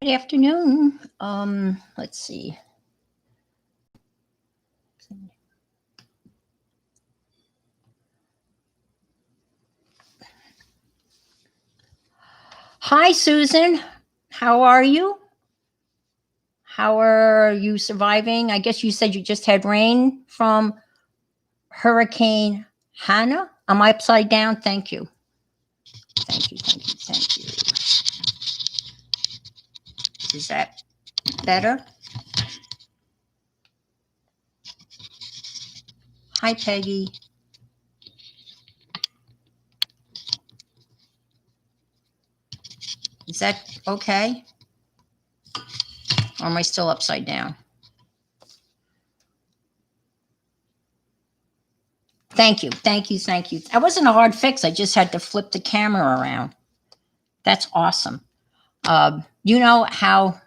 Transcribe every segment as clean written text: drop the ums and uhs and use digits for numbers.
Good afternoon. Let's see. Hi, Susan. How are you? How are you surviving? I guess you said you just had rain from Hurricane Hannah. Am I upside down? Thank you. Thank you. Thank you. Thank you. Is that better? Hi, Peggy. Is that okay? Or am I still upside down? Thank you. Thank you. Thank you. That wasn't a hard fix. I just had to flip the camera around. That's awesome. You know how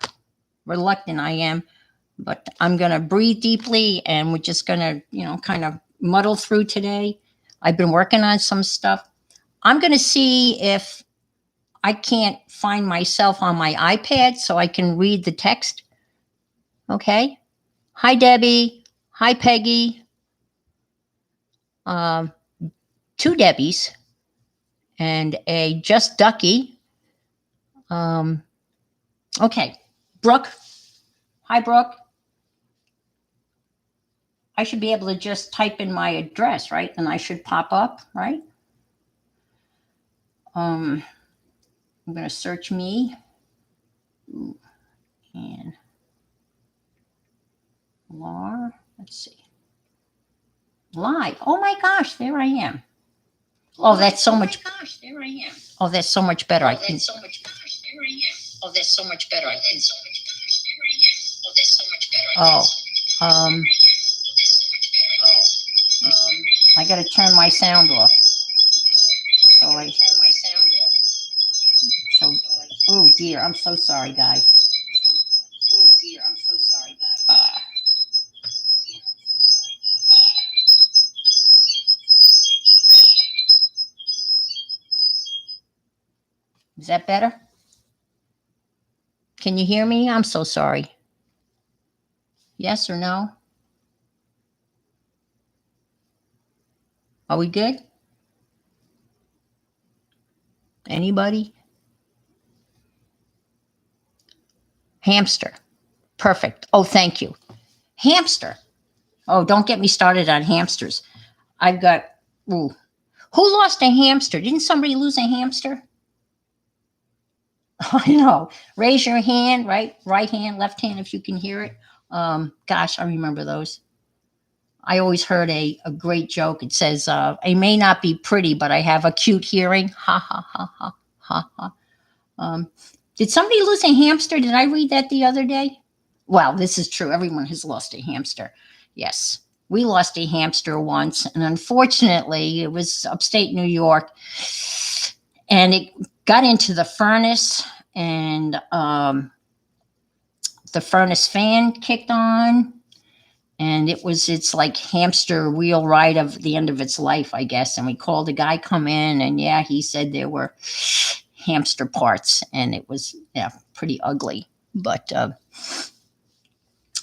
reluctant I am, but I'm going to breathe deeply and we're just going to, kind of muddle through today. I've been working on some stuff. I'm going to see if I can't find myself on my iPad so I can read the text. Okay. Hi, Debbie. Hi, Peggy. Um, Two Debbies and a Just Ducky. Okay. Brooke. Hi, Brooke. I should be able to just type in my address, right? And I should pop up, right? I'm going to search me. Ooh, and Laura, let's see. Live. Oh my gosh, there I am. Oh, that's so much. Oh my gosh, there I am. Oh, that's so much better. I can. So much. Gosh, there I am. Oh, that's so much better. I can. So much. Gosh, there I am. Oh, that's so much better. I got to turn my sound off. So I turn my sound off. So, oh dear, I'm so sorry, guys. Oh dear, I'm so sorry, guys. Is that better? Can you hear me? I'm so sorry. Yes or no? Are we good? Anybody? Hamster. Perfect. Oh, thank you. Hamster. Oh, don't get me started on hamsters. I've got, ooh. Who lost a hamster? Didn't somebody lose a hamster? I know. Raise your hand, right? Right hand, left hand, if you can hear it. Gosh, I remember those. I always heard a great joke. It says, I may not be pretty, but I have acute hearing. Ha, ha, ha, ha, ha, ha. Um, did somebody lose a hamster? Did I read that the other day? Well, this is true. Everyone has lost a hamster. Yes. We lost a hamster once, and unfortunately, it was upstate New York, and it got into the furnace, and the furnace fan kicked on, and it's like hamster wheel ride of the end of its life, I guess. And we called a guy come in, and yeah, he said there were hamster parts, and it was pretty ugly. But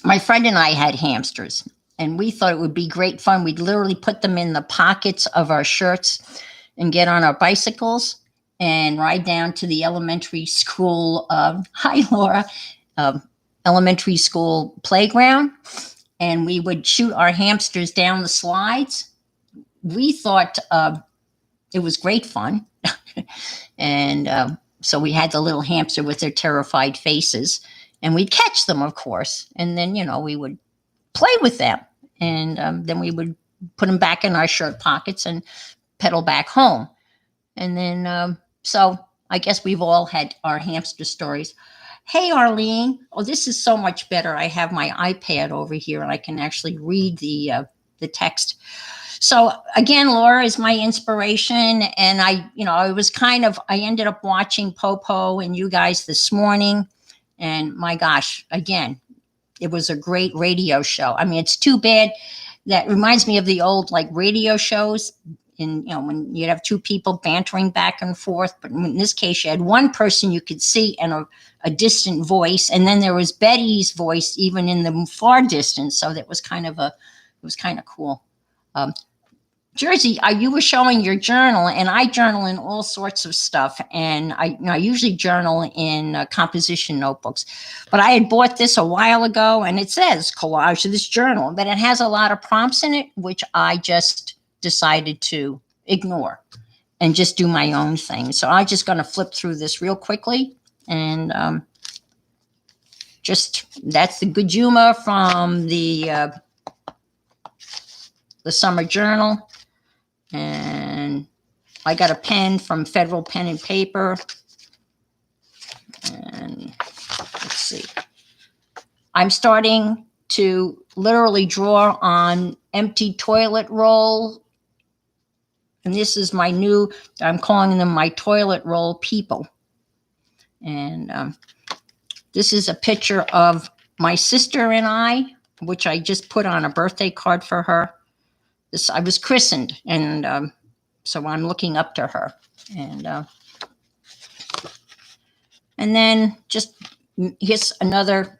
my friend and I had hamsters, and we thought it would be great fun. We'd literally put them in the pockets of our shirts and get on our bicycles and ride down to the elementary school. Hi, Laura. Elementary school playground, and we would shoot our hamsters down the slides. We thought it was great fun. And so we had the little hamster with their terrified faces, and we'd catch them, of course. And then, we would play with them. And then we would put them back in our shirt pockets and pedal back home. And then, so I guess we've all had our hamster stories. Hey, Arlene. Oh, this is so much better. I have my iPad over here and I can actually read the text. So again, Laura is my inspiration. And I ended up watching Popo and you guys this morning. And my gosh, again, it was a great radio show. I mean, it's too bad. That reminds me of the old radio shows. in, when you'd have two people bantering back and forth. But in this case, you had one person you could see and a distant voice. And then there was Betty's voice even in the far distance. So that was it was kind of cool. Jersey, you were showing your journal, and I journal in all sorts of stuff. And I usually journal in composition notebooks. But I had bought this a while ago, and it says collage this journal, but it has a lot of prompts in it, which I just decided to ignore and just do my own thing. So I'm just going to flip through this real quickly. And that's the good humor from the summer journal. And I got a pen from Federal Pen and Paper. And let's see. I'm starting to literally draw on empty toilet roll. And this is my new, I'm calling them my toilet roll people. And this is a picture of my sister and I, which I just put on a birthday card for her. I was christened, and so I'm looking up to her. And then just here's another.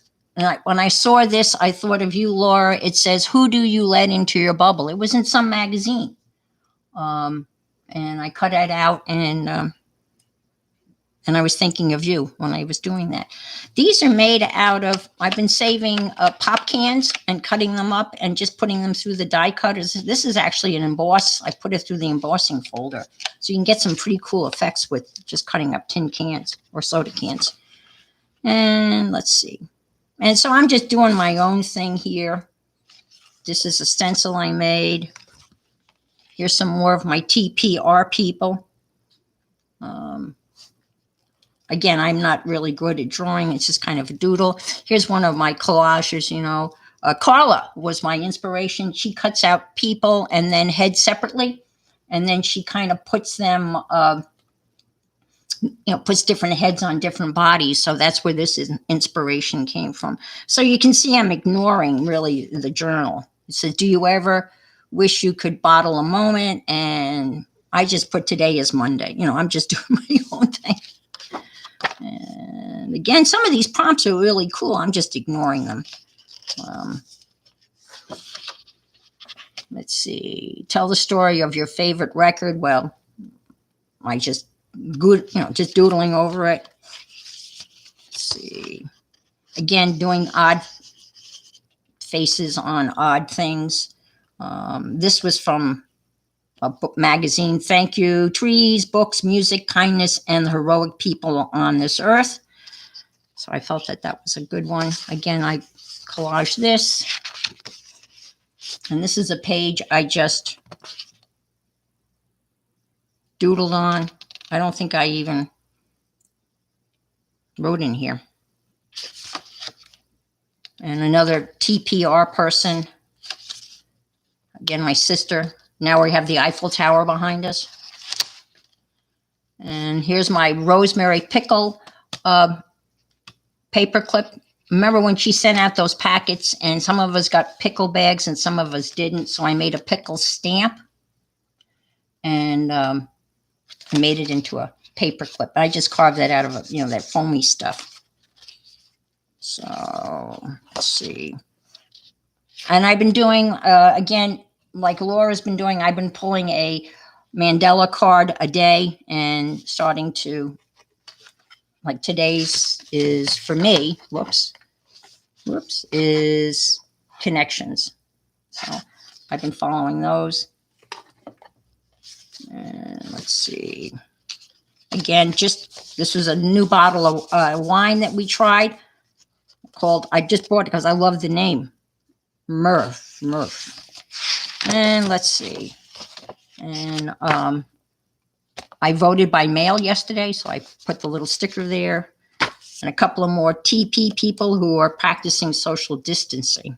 When I saw this, I thought of you, Laura. It says, "Who do you let into your bubble?" It was in some magazine, and I cut it out, and I was thinking of you when I was doing that. These are made out of, I've been saving pop cans and cutting them up and just putting them through the die cutters. This is actually an emboss. I put it through the embossing folder. So you can get some pretty cool effects with just cutting up tin cans or soda cans. And let's see. And so I'm just doing my own thing here. This is a stencil I made. Here's some more of my TPR people. Again, I'm not really good at drawing. It's just kind of a doodle. Here's one of my collages, Carla was my inspiration. She cuts out people and then heads separately. And then she kind of puts them, puts different heads on different bodies. So that's where this inspiration came from. So you can see I'm ignoring really the journal. It says, do you ever wish you could bottle a moment? And I just put today as Monday. I'm just doing my own thing. And again, some of these prompts are really cool. I'm just ignoring them. Let's see. Tell the story of your favorite record. Well, I just just doodling over it. Let's see. Again, doing odd faces on odd things. This was from a book magazine. Thank you. Trees, books, music, kindness, and the heroic people on this earth. So I felt that was a good one. Again, I collaged this. And this is a page I just doodled on. I don't think I even wrote in here. And another TPR person. Again, my sister. Now we have the Eiffel Tower behind us. And here's my rosemary pickle paper clip. Remember when she sent out those packets and some of us got pickle bags and some of us didn't. So I made a pickle stamp and I made it into a paper clip. I just carved that out of that foamy stuff. So let's see. And I've been doing, again, like Laura's been doing, I've been pulling a Mandela card a day and starting to, like today's is for me, is connections. So I've been following those. And let's see. Again, this was a new bottle of wine that we tried called, I just bought it because I love the name, Murph. And let's see. And I voted by mail yesterday, so I put the little sticker there. And a couple of more TP people who are practicing social distancing.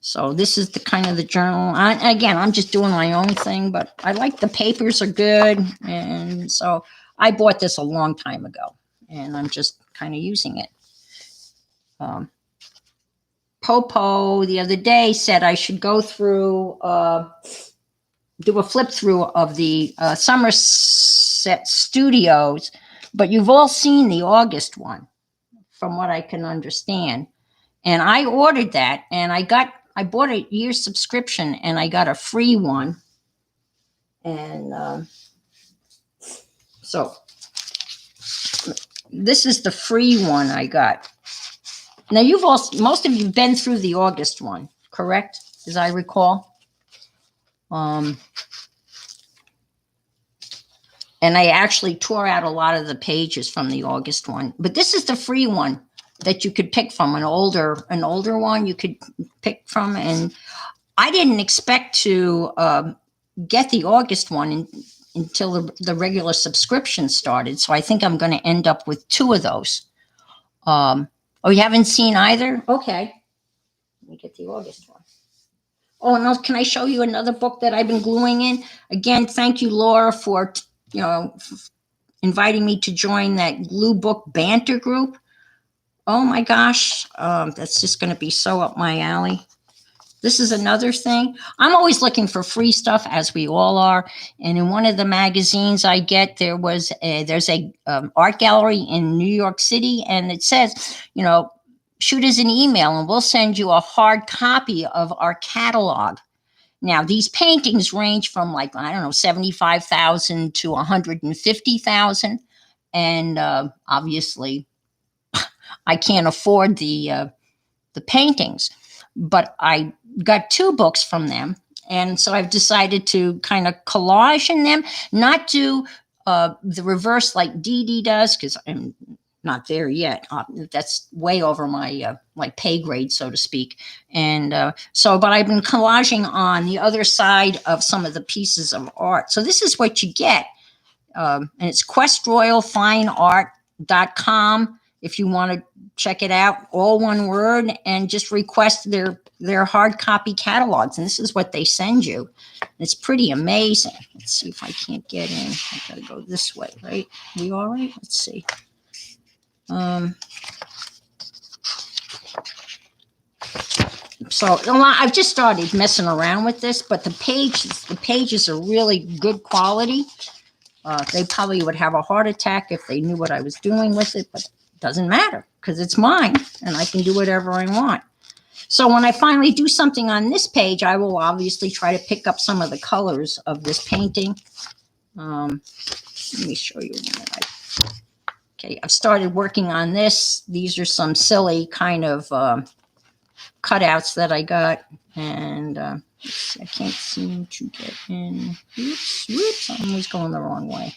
So this is the kind of the journal. Again, I'm just doing my own thing, but I like the papers are good. And so I bought this a long time ago, and I'm just kind of using it. Popo the other day said I should go through do a flip through of the Somerset Studios, but you've all seen the August one, from what I can understand. And I ordered that, and I bought a year's subscription, and I got a free one. And so this is the free one I got. Now most of you've been through the August one, correct? As I recall. And I actually tore out a lot of the pages from the August one, but this is the free one that you could pick from, an older one you could pick from. And I didn't expect to get the August one until the regular subscription started. So I think I'm going to end up with two of those. Oh, you haven't seen either? Okay. Let me get the August one. Oh, no, can I show you another book that I've been gluing in? Again, thank you, Laura, for inviting me to join that glue book banter group. Oh my gosh, that's just going to be so up my alley. This is another thing. I'm always looking for free stuff, as we all are. And in one of the magazines I get, there's a art gallery in New York City, and it says, shoot us an email and we'll send you a hard copy of our catalog. Now, these paintings range from 75,000 to 150,000. And obviously, I can't afford the paintings, but I got two books from them. And so I've decided to kind of collage in them, not do the reverse like Dee Dee does, because I'm not there yet. That's way over my pay grade, so to speak. And but I've been collaging on the other side of some of the pieces of art. So this is what you get. And it's questroyalfineart.com if you want to check it out, all one word, and just request their hard copy catalogs. And this is what they send you. It's pretty amazing. Let's see if I can't get in. I gotta go this way, right? We all right? Let's see. So I've just started messing around with this, but the pages are really good quality. They probably would have a heart attack if they knew what I was doing with it, but it doesn't matter because it's mine and I can do whatever I want. So when I finally do something on this page, I will obviously try to pick up some of the colors of this painting. Let me show you one. Okay, I've started working on this. These are some silly kind of cutouts that I got, and I can't seem to get in. Whoops, I'm always going the wrong way.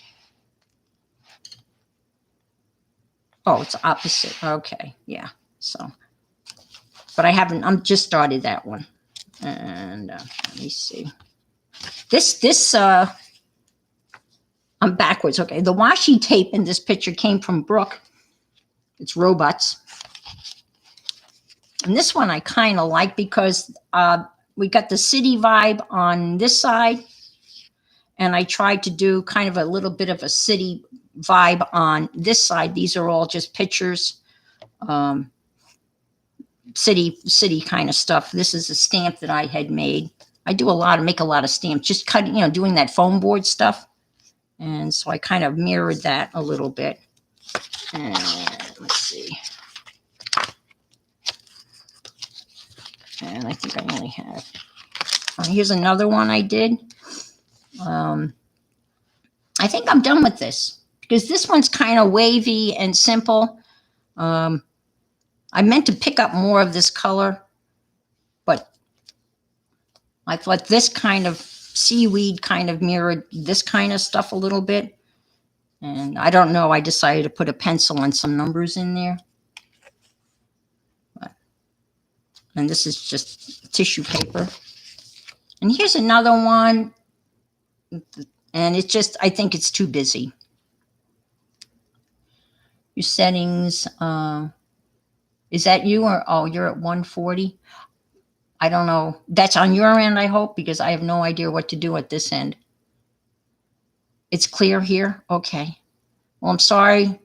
Oh, it's opposite. Okay, yeah. So, but I'm just started that one, and let me see. This I'm backwards. Okay, the washi tape in this picture came from Brooke. It's Robots. And this one I kind of like because we got the city vibe on this side. And I tried to do kind of a little bit of a city vibe on this side. These are all just pictures, city kind of stuff. This is a stamp that I had made. I make a lot of stamps, just cutting, doing that foam board stuff. And so I kind of mirrored that a little bit. And let's see. And I think I only have. Here's another one I did. I think I'm done with this because this one's kind of wavy and simple. I meant to pick up more of this color, but I thought this kind of seaweed kind of mirrored this kind of stuff a little bit. And I don't know, I decided to put a pencil and some numbers in there. And this is just tissue paper. And here's another one. And it's just, I think it's too busy. Your settings, is that you or, oh, you're at 140? I don't know. That's on your end, I hope, because I have no idea what to do at this end. It's clear here? Okay. Well, I'm sorry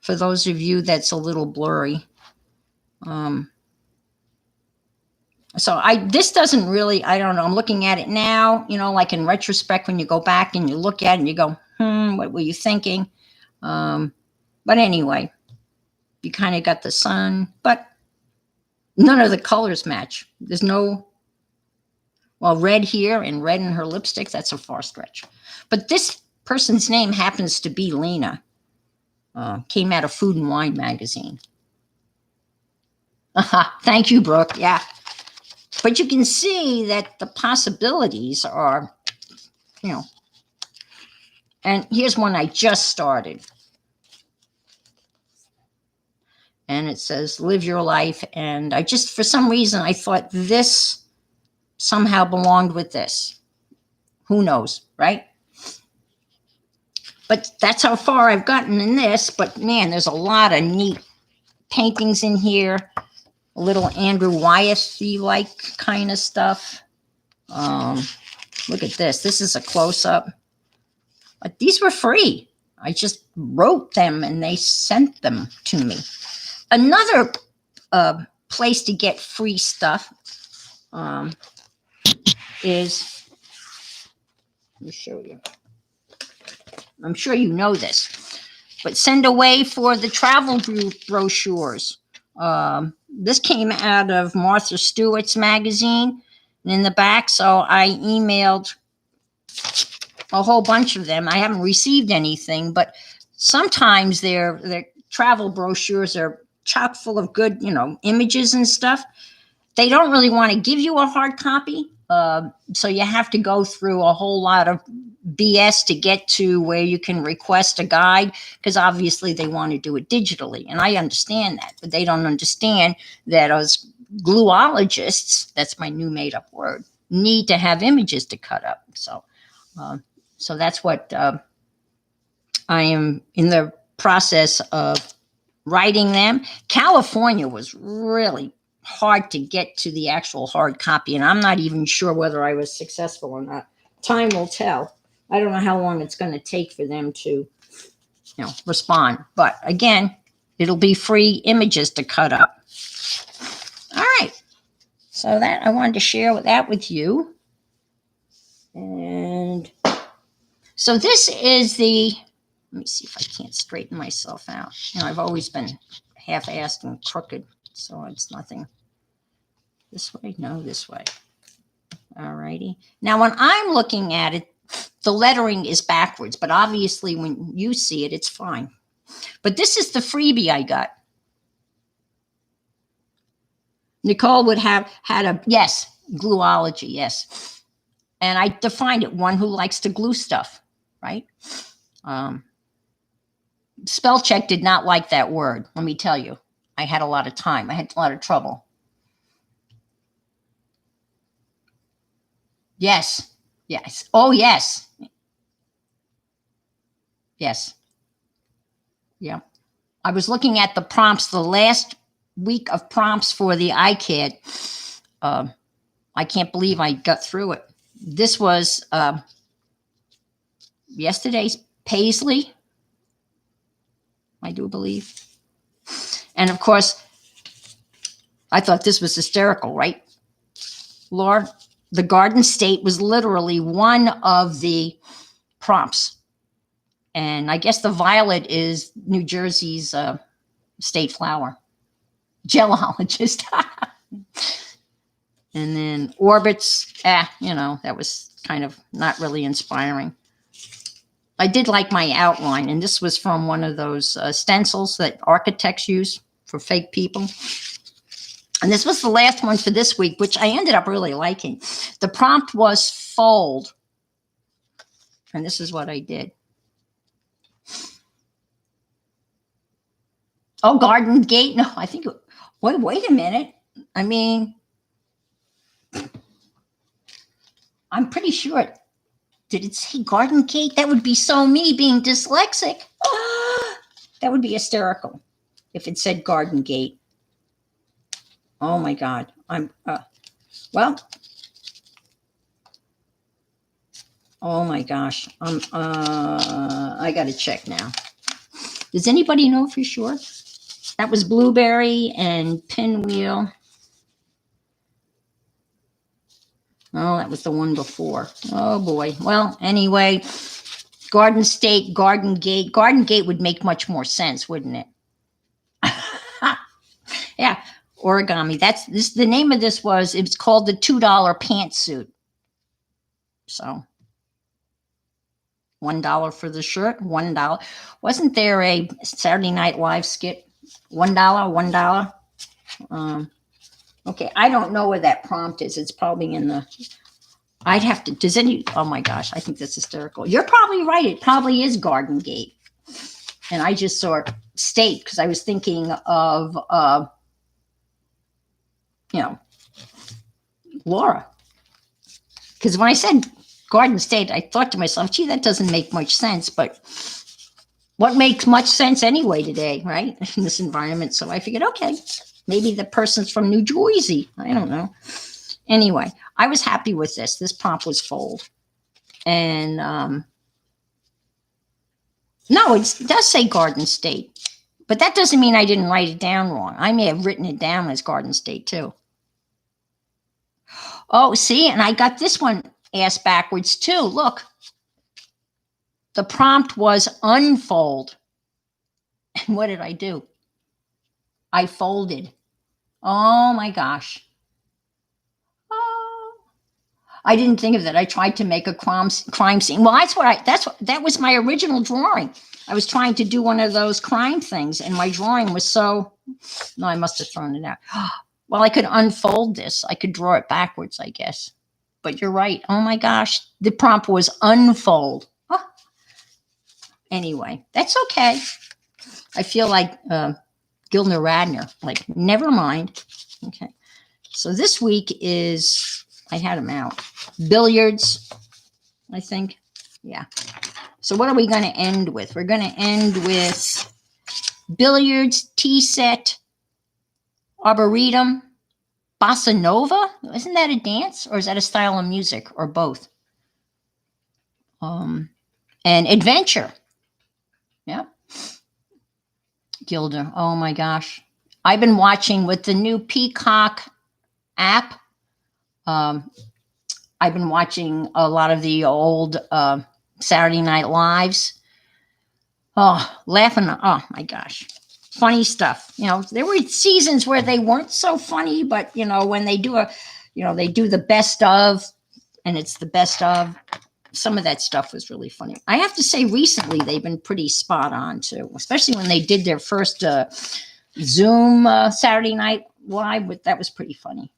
for those of you that's a little blurry. So this doesn't really, I don't know. I'm looking at it now, like in retrospect, when you go back and you look at it and you go, what were you thinking? But anyway, you kind of got the sun, but none of the colors match. There's no, well, red here and red in her lipstick. That's a far stretch. But this person's name happens to be Lena. Came out of Food and Wine magazine. Thank you, Brooke. Yeah. But you can see that the possibilities are, and here's one I just started. And it says, live your life. And I just, for some reason, I thought this somehow belonged with this. Who knows, right? But that's how far I've gotten in this. But man, there's a lot of neat paintings in here. A little Andrew Wyeth-y like kind of stuff. Look at this. This is a close-up. But these were free. I just wrote them and they sent them to me. Another place to get free stuff is, let me show you. I'm sure you know this, but Send Away for the travel brochures. This came out of Martha Stewart's magazine, and in the back, so I emailed a whole bunch of them. I haven't received anything, but sometimes their travel brochures are chock full of good, images and stuff. They don't really want to give you a hard copy, so you have to go through a whole lot of BS to get to where you can request a guide, because obviously they want to do it digitally, and I understand that, but they don't understand that as gluologists, that's my new made-up word, need to have images to cut up. So that's what I am in the process of writing them. California was really hard to get to the actual hard copy, and I'm not even sure whether I was successful or not. Time will tell. I don't know how long it's going to take for them to, respond. But again, it'll be free images to cut up. All right. So that I wanted to share that with you. And so this is let me see if I can't straighten myself out. I've always been half-assed and crooked, so it's nothing. This way? No, this way. All righty. Now, when I'm looking at it, the lettering is backwards, but obviously when you see it, it's fine. But this is the freebie I got. Nicole would have had yes, gluology, yes. And I defined it, one who likes to glue stuff, right? Spell check did not like that word, let me tell you. I had a lot of time. I had a lot of trouble. Yes. Yes. Oh, yes. Yes. Yeah. I was looking at the prompts, the last week of prompts for the iCAD. I can't believe I got through it. This was yesterday's Paisley, I do believe. And of course, I thought this was hysterical, right, Laura? The Garden State was literally one of the prompts. And I guess the violet is New Jersey's state flower. Gelologist. And then orbits, that was kind of not really inspiring. I did like my outline, and this was from one of those stencils that architects use for fake people. And this was the last one for this week, which I ended up really liking. The prompt was fold. And this is what I did. Oh, Garden Gate. No, I think, wait a minute. I mean, I'm pretty sure. Did it say Garden Gate? That would be so me being dyslexic. That would be hysterical if it said Garden Gate. Oh my God. Well, oh my gosh. I got to check now. Does anybody know for sure? That was Blueberry and Pinwheel. Oh, that was the one before. Oh boy. Well, anyway, Garden State, Garden Gate. Garden Gate would make much more sense, wouldn't it? Yeah, origami. That's this. The name of this was. It's called the $2 pantsuit. So $1 for the shirt. $1. Wasn't there a Saturday Night Live skit? $1. $1. Um, okay, I don't know where that prompt is. It's probably in the. I'd have to. Does any? Oh my gosh, I think that's hysterical. You're probably right. It probably is Garden Gate, and I just saw State because I was thinking of you know, Laura. Because when I said Garden State, I thought to myself, gee, that doesn't make much sense. But what makes much sense anyway today, right? In this environment. So I figured, okay, maybe the person's from New Jersey. I don't know. Anyway, I was happy with this. This prompt was fold. And no, it does say Garden State. But that doesn't mean I didn't write it down wrong. I may have written it down as Garden State too. Oh, see, and I got this one asked backwards too. Look, the prompt was unfold. And what did I do? I folded. Oh my gosh. Oh, I didn't think of that. I tried to make a crime scene. Well, that was my original drawing. I was trying to do one of those crime things, and my drawing was so. No, I must have thrown it out. Well, I could unfold this. I could draw it backwards, I guess. But you're right. Oh my gosh, the prompt was unfold. Huh. Anyway, that's okay. I feel like Gilda Radner. Like, never mind. Okay. So this week is. I had them out. Billiards, I think. Yeah. So what are we going to end with? We're going to end with billiards, tea set, arboretum, bossa nova. Isn't that a dance or is that a style of music or both? And adventure. Yeah. Gilda. Oh my gosh. I've been watching with the new Peacock app. I've been watching a lot of the old Saturday Night Lives. Oh, laughing. Oh my gosh. Funny stuff. You know, there were seasons where they weren't so funny, but you know, when they do they do the best of, and it's the best of. Some of that stuff was really funny. I have to say recently they've been pretty spot on too, especially when they did their first Zoom Saturday Night Live. That was pretty funny.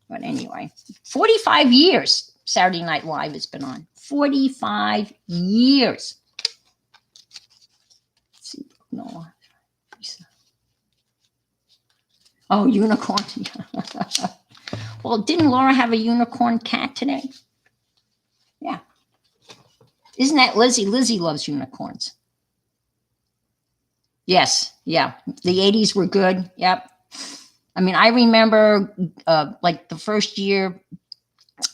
But anyway, 45 years Saturday Night Live has been on. 45 years. Let's see. No. Oh, unicorn. Well, didn't Laura have a unicorn cat today? Yeah. Isn't that Lizzie? Lizzie loves unicorns. Yes. Yeah. The 80s were good. Yep. I mean, I remember like the first year,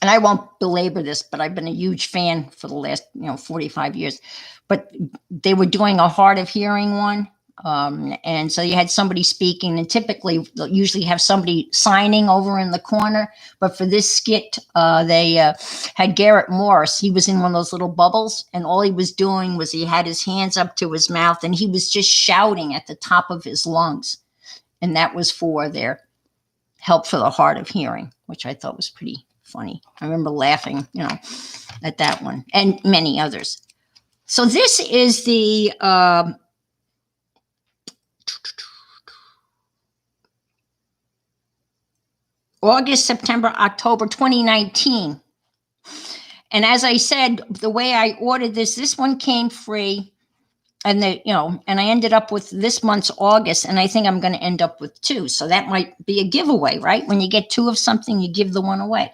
and I won't belabor this, but I've been a huge fan for the last, 45 years. But they were doing a hard of hearing one. And so you had somebody speaking, and typically they'll usually have somebody signing over in the corner. But for this skit, they had Garrett Morris. He was in one of those little bubbles, and all he was doing was he had his hands up to his mouth, and he was just shouting at the top of his lungs. And that was for their help for the hard of hearing, which I thought was pretty funny. I remember laughing, at that one and many others. So this is the August, September, October 2019. And as I said, the way I ordered this one came free. And and I ended up with this month's August, and I think I'm going to end up with 2. So that might be a giveaway, right? When you get 2 of something, you give the one away.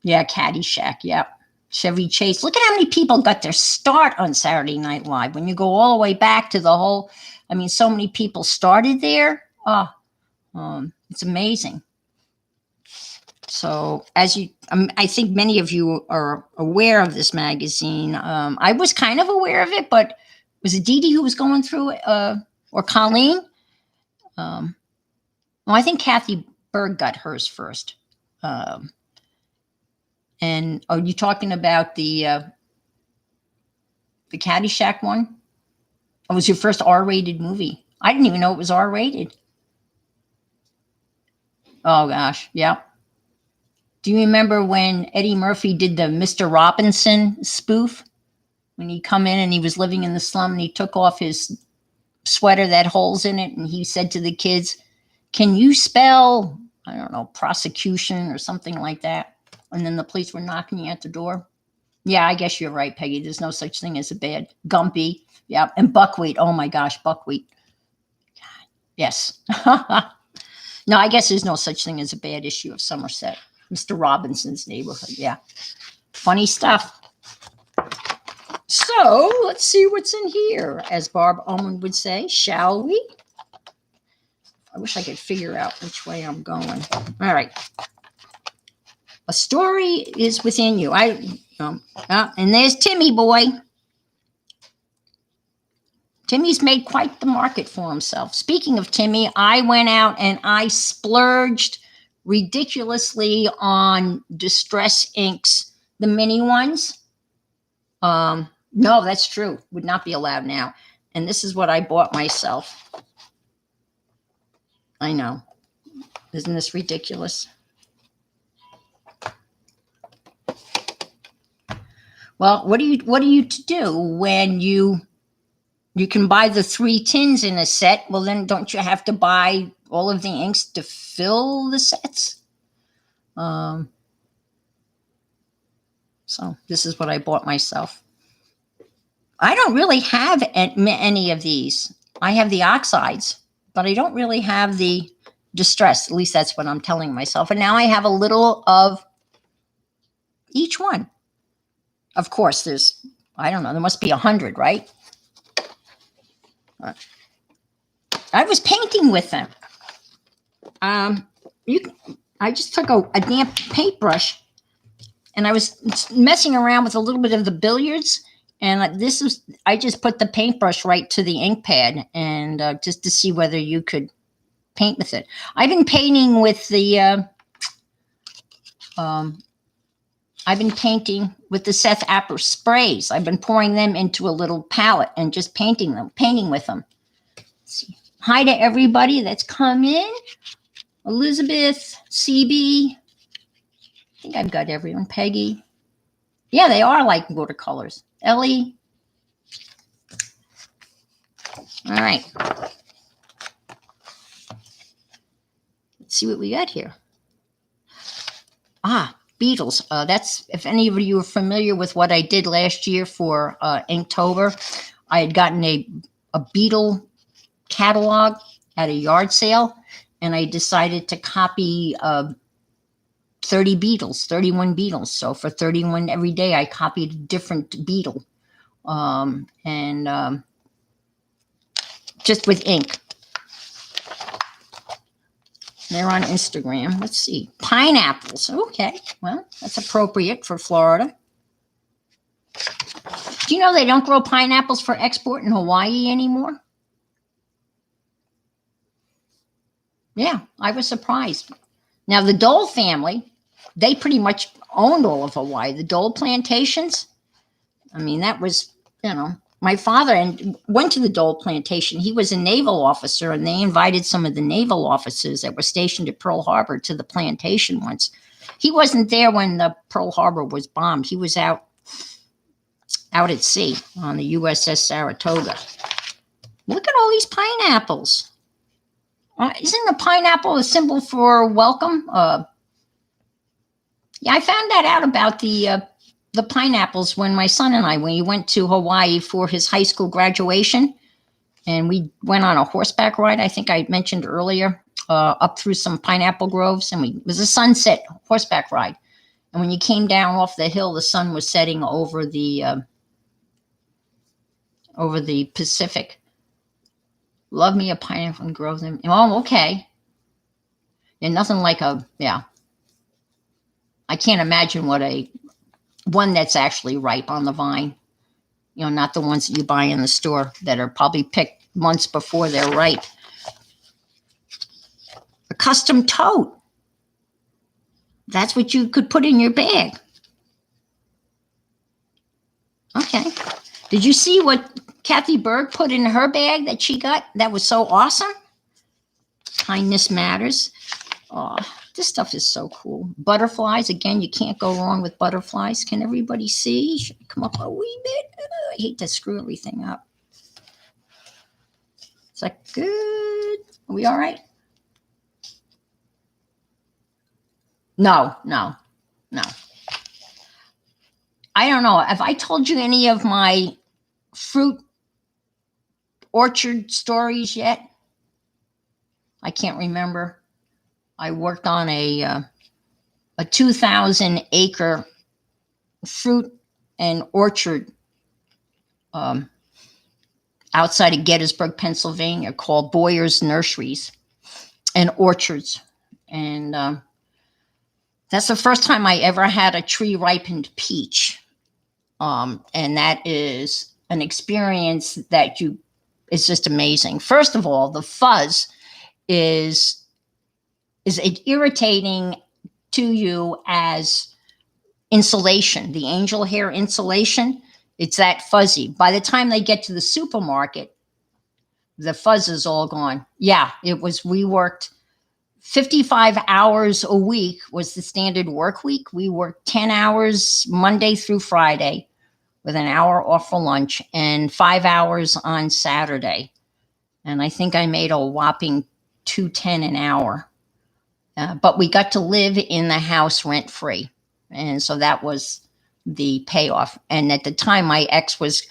Yeah, Caddyshack. Yeah. Chevy Chase. Look at how many people got their start on Saturday Night Live. When you go all the way back to the whole, so many people started there. It's amazing. So I think many of you are aware of this magazine. I was kind of aware of it, but was it Dee Dee who was going through it, or Colleen? Well, I think Kathy Berg got hers first. Um, and are you talking about the Caddyshack one? It was your first R-rated movie. I didn't even know it was R-rated. Oh gosh, yeah. Do you remember when Eddie Murphy did the Mr. Robinson spoof? When he come in and he was living in the slum and he took off his sweater that had holes in it and he said to the kids, "Can you spell, I don't know, prosecution or something like that?" And then the police were knocking at the door. Yeah, I guess you're right, Peggy. There's no such thing as a bad Gumpy. Yeah, and Buckwheat. Oh my gosh, Buckwheat. Yes. No, I guess there's no such thing as a bad issue of Somerset. Mr. Robinson's Neighborhood. Yeah. Funny stuff. So let's see what's in here, as Barb Ullman would say, shall we? I wish I could figure out which way I'm going. All right. A story is within you. And there's Timmy boy. Timmy's made quite the market for himself. Speaking of Timmy, I went out and I splurged ridiculously on Distress Inks, the mini ones. No, that's true. Would not be allowed now. And this is what I bought myself. I know. Isn't this ridiculous? Well, what are you to do when you can buy the 3 tins in a set? Well, then don't you have to buy all of the inks to fill the sets? So this is what I bought myself. I don't really have any of these. I have the oxides, but I don't really have the Distress. At least that's what I'm telling myself. And now I have a little of each one. Of course, there's, I don't know, there must be 100, right? I was painting with them. I just took a damp paintbrush and I was messing around with a little bit of the billiards. And I just put the paintbrush right to the ink pad and just to see whether you could paint with it. I've been painting with the, I've been painting with the Seth Apper sprays. I've been pouring them into a little palette and just painting with them. Let's see. Hi to everybody that's come in. Elizabeth, CB. I think I've got everyone. Peggy. Yeah, they are like watercolors. Ellie. All right. Let's see what we got here. Beetles. That's, if any of you are familiar with what I did last year for Inktober, I had gotten a beetle catalog at a yard sale, and I decided to copy 31 beetles. So for 31 every day, I copied a different beetle, just with ink. They're on Instagram. Let's see. Pineapples. Okay. Well, that's appropriate for Florida. Do you know they don't grow pineapples for export in Hawaii anymore? Yeah, I was surprised. Now, the Dole family, they pretty much owned all of Hawaii. The Dole plantations, I mean, that was, my father went to the Dole plantation. He was a naval officer, and they invited some of the naval officers that were stationed at Pearl Harbor to the plantation once. He wasn't there when the Pearl Harbor was bombed. He was out at sea on the USS Saratoga. Look at all these pineapples. Isn't the pineapple a symbol for welcome? Yeah, I found that out about the pineapples when my son and when he went to Hawaii for his high school graduation, and we went on a horseback ride. I think I mentioned earlier, up through some pineapple groves, and it was a sunset horseback ride. And when you came down off the hill, the sun was setting over the Pacific. Love me a pineapple and grow them. Oh, okay. Yeah, nothing like I can't imagine what one that's actually ripe on the vine. Not the ones that you buy in the store that are probably picked months before they're ripe. A custom tote. That's what you could put in your bag. Okay. Did you see what Kathy Berg put in her bag that she got? That was so awesome. Kindness matters. Oh, this stuff is so cool. Butterflies, again, you can't go wrong with butterflies. Can everybody see? Should I come up a wee bit? I hate to screw everything up. Is that good? Are we all right? No. I don't know. Have I told you any of my fruit orchard stories yet? I can't remember. I worked on a 2,000 acre fruit and orchard outside of Gettysburg, Pennsylvania, called Boyer's Nurseries and Orchards. And that's the first time I ever had a tree ripened peach. And that is an experience that it's just amazing. First of all, the fuzz is irritating to you as insulation, the angel hair insulation. It's that fuzzy. By the time they get to the supermarket, the fuzz is all gone. Yeah, we worked 55 hours a week was the standard work week. We worked 10 hours Monday through Friday with an hour off for lunch and 5 hours on Saturday. And I think I made a whopping $2.10 an hour. But we got to live in the house rent free. And so that was the payoff. And at the time, my ex was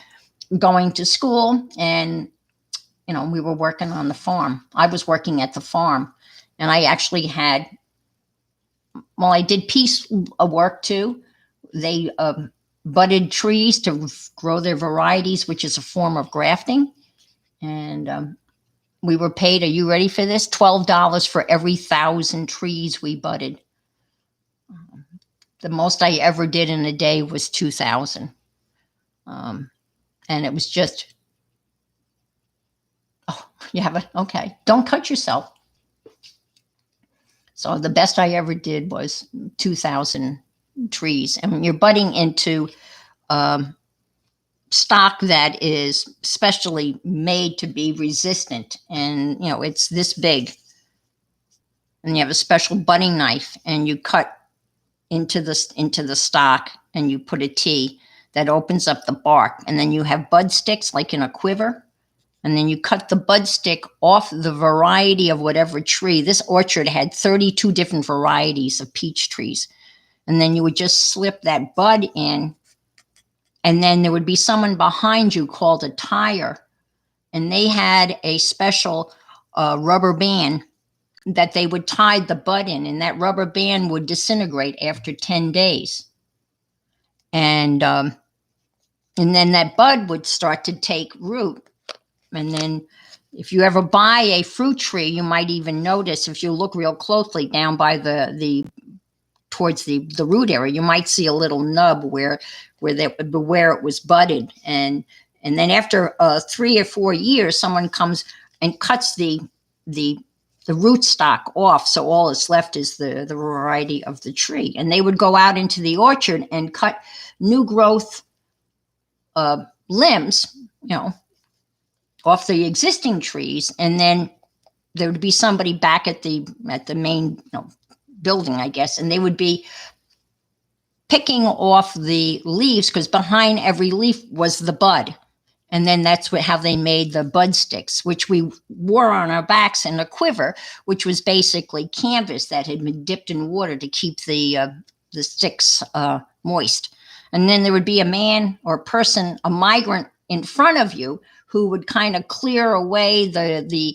going to school and, we were working on the farm. I was working at the farm. And I actually I did piece work too. They budded trees to grow their varieties, which is a form of grafting. And we were paid, are you ready for this? $12 for every 1,000 trees we budded. The most I ever did in a day was 2,000. And it was just, you have it? Okay. Don't cut yourself. So the best I ever did was 2,000 trees. And when you're budding into stock that is specially made to be resistant, and it's this big, and you have a special budding knife, and you cut into the stock, and you put a T that opens up the bark, and then you have bud sticks like in a quiver. And then you cut the bud stick off the variety of whatever tree. This orchard had 32 different varieties of peach trees. And then you would just slip that bud in. And then there would be someone behind you called a tire. And they had a special rubber band that they would tie the bud in. And that rubber band would disintegrate after 10 days. And then that bud would start to take root. And then if you ever buy a fruit tree, you might even notice, if you look real closely down by towards the root area, you might see a little nub where it was budded. And then after 3 or 4 years, someone comes and cuts the root stock off. So all that's left is the variety of the tree. And they would go out into the orchard and cut new growth limbs, off the existing trees, and then there would be somebody back at the main building, I guess, and they would be picking off the leaves, because behind every leaf was the bud, and then that's how they made the bud sticks, which we wore on our backs in a quiver, which was basically canvas that had been dipped in water to keep the sticks moist. And then there would be a man or person, a migrant in front of you, who would kind of clear away the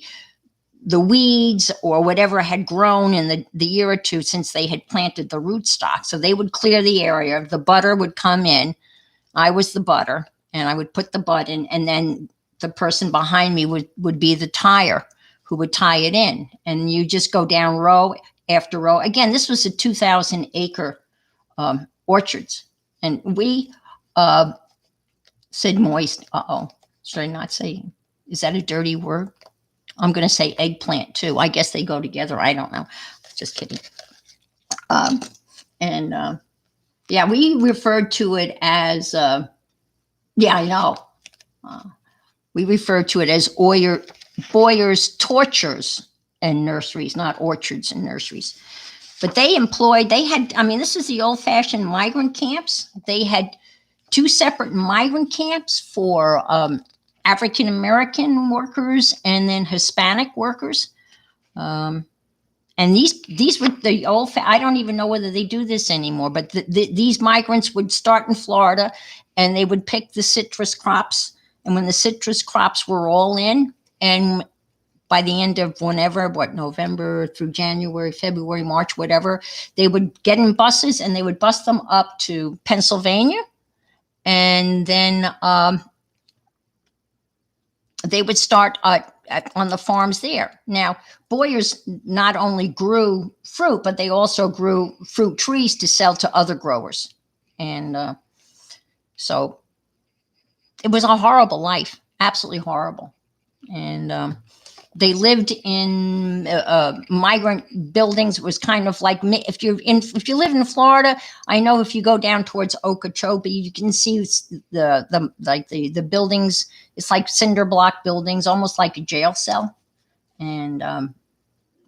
weeds or whatever had grown in the year or two since they had planted the rootstock. So they would clear the area. The butter would come in. I was the butter, and I would put the bud in, and then the person behind me would be the tire who would tie it in. And you just go down row after row. Again, this was a 2,000 acre orchards. And we said moist. Should I not say, is that a dirty word? I'm going to say eggplant too. I guess they go together. I don't know. Just kidding. And yeah, we referred to it as, yeah, I know. Uh, we referred to it as Boyer's tortures and nurseries, not orchards and nurseries. But they had, I mean, this is the old fashioned migrant camps. They had two separate migrant camps for African American workers and then Hispanic workers. Um, and these were the old. I don't even know whether they do this anymore. But these migrants would start in Florida, and they would pick the citrus crops. And when the citrus crops were all in, and by the end of whenever, November through January, February, March, whatever, they would get in buses and they would bus them up to Pennsylvania, and then they would start on the farms there. Now, Boyers not only grew fruit, but they also grew fruit trees to sell to other growers. And so it was a horrible life, absolutely horrible. And they lived in migrant buildings. It was kind of like, if you live in Florida, I know if you go down towards Okeechobee, you can see the buildings. It's like cinder block buildings, almost like a jail cell. And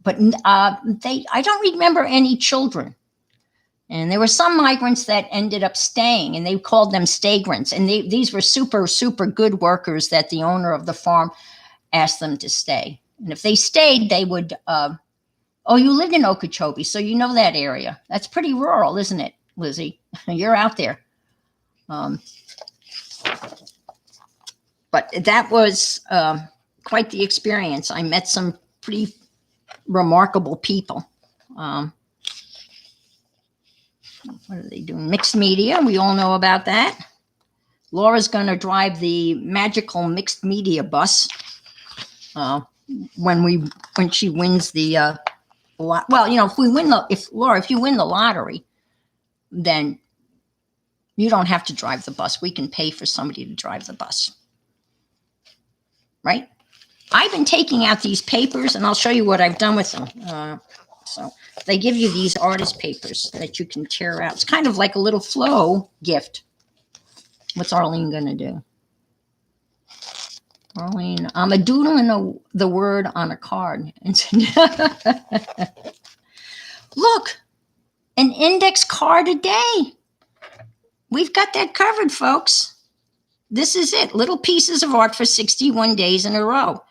but I don't remember any children. And there were some migrants that ended up staying, and they called them stagrants. And these were super, super good workers that the owner of the farm asked them to stay. And if they stayed, they would, oh, you lived in Okeechobee, so you know that area. That's pretty rural, isn't it, Lizzie? You're out there. But that was quite the experience. I met some pretty remarkable people. What are they doing? Mixed media. We all know about that. Laura's going to drive the magical mixed media bus when she wins the well, you know, if you win the lottery, then you don't have to drive the bus. We can pay for somebody to drive the bus, right? I've been taking out these papers, and I'll show you what I've done with them. So they give you these artist papers that you can tear out. It's kind of like a little flow gift. What's Arlene going to do? Arlene, I'm a doodling the word on a card. Look, an index card a day. We've got that covered, folks. This is it. Little pieces of art for 61 days in a row.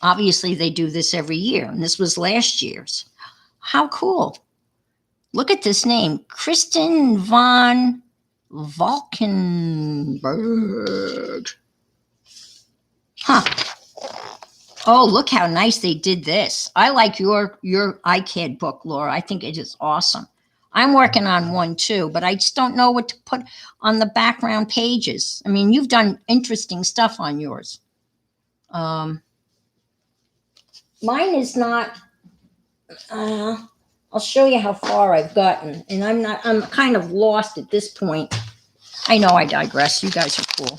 Obviously, they do this every year, and this was last year's. How cool. Look at this name, Kristen von Valkenburg. Huh. Oh, look how nice they did this. I like your iCAD book, Laura. I think it is awesome. I'm working on one too, but I just don't know what to put on the background pages. I mean, you've done interesting stuff on yours. Mine is not, I'll show you how far I've gotten, and I'm kind of lost at this point. I know I digress. You guys are cool.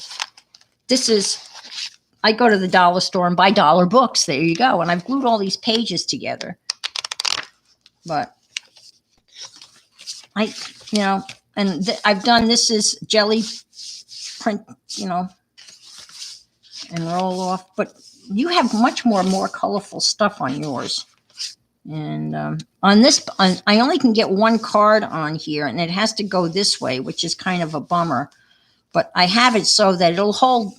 I go to the dollar store and buy dollar books. There you go. And I've glued all these pages together. But I've done, this is jelly print, and roll off. But you have much more colorful stuff on yours. And on this, I only can get one card on here, and it has to go this way, which is kind of a bummer. But I have it so that it'll hold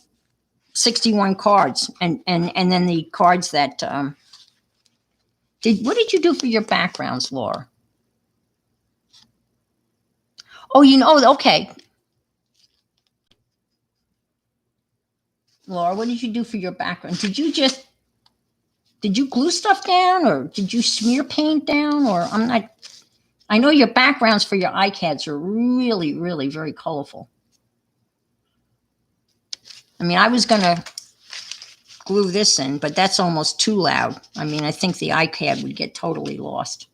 61 cards, and then the cards that what did you do for your backgrounds, Laura? Oh, okay. Laura, what did you do for your background? Did you glue stuff down, or did you smear paint down, or I know your backgrounds for your iCads are really, really very colorful. I mean, I was going to glue this in, but that's almost too loud. I mean, I think the iCAD would get totally lost.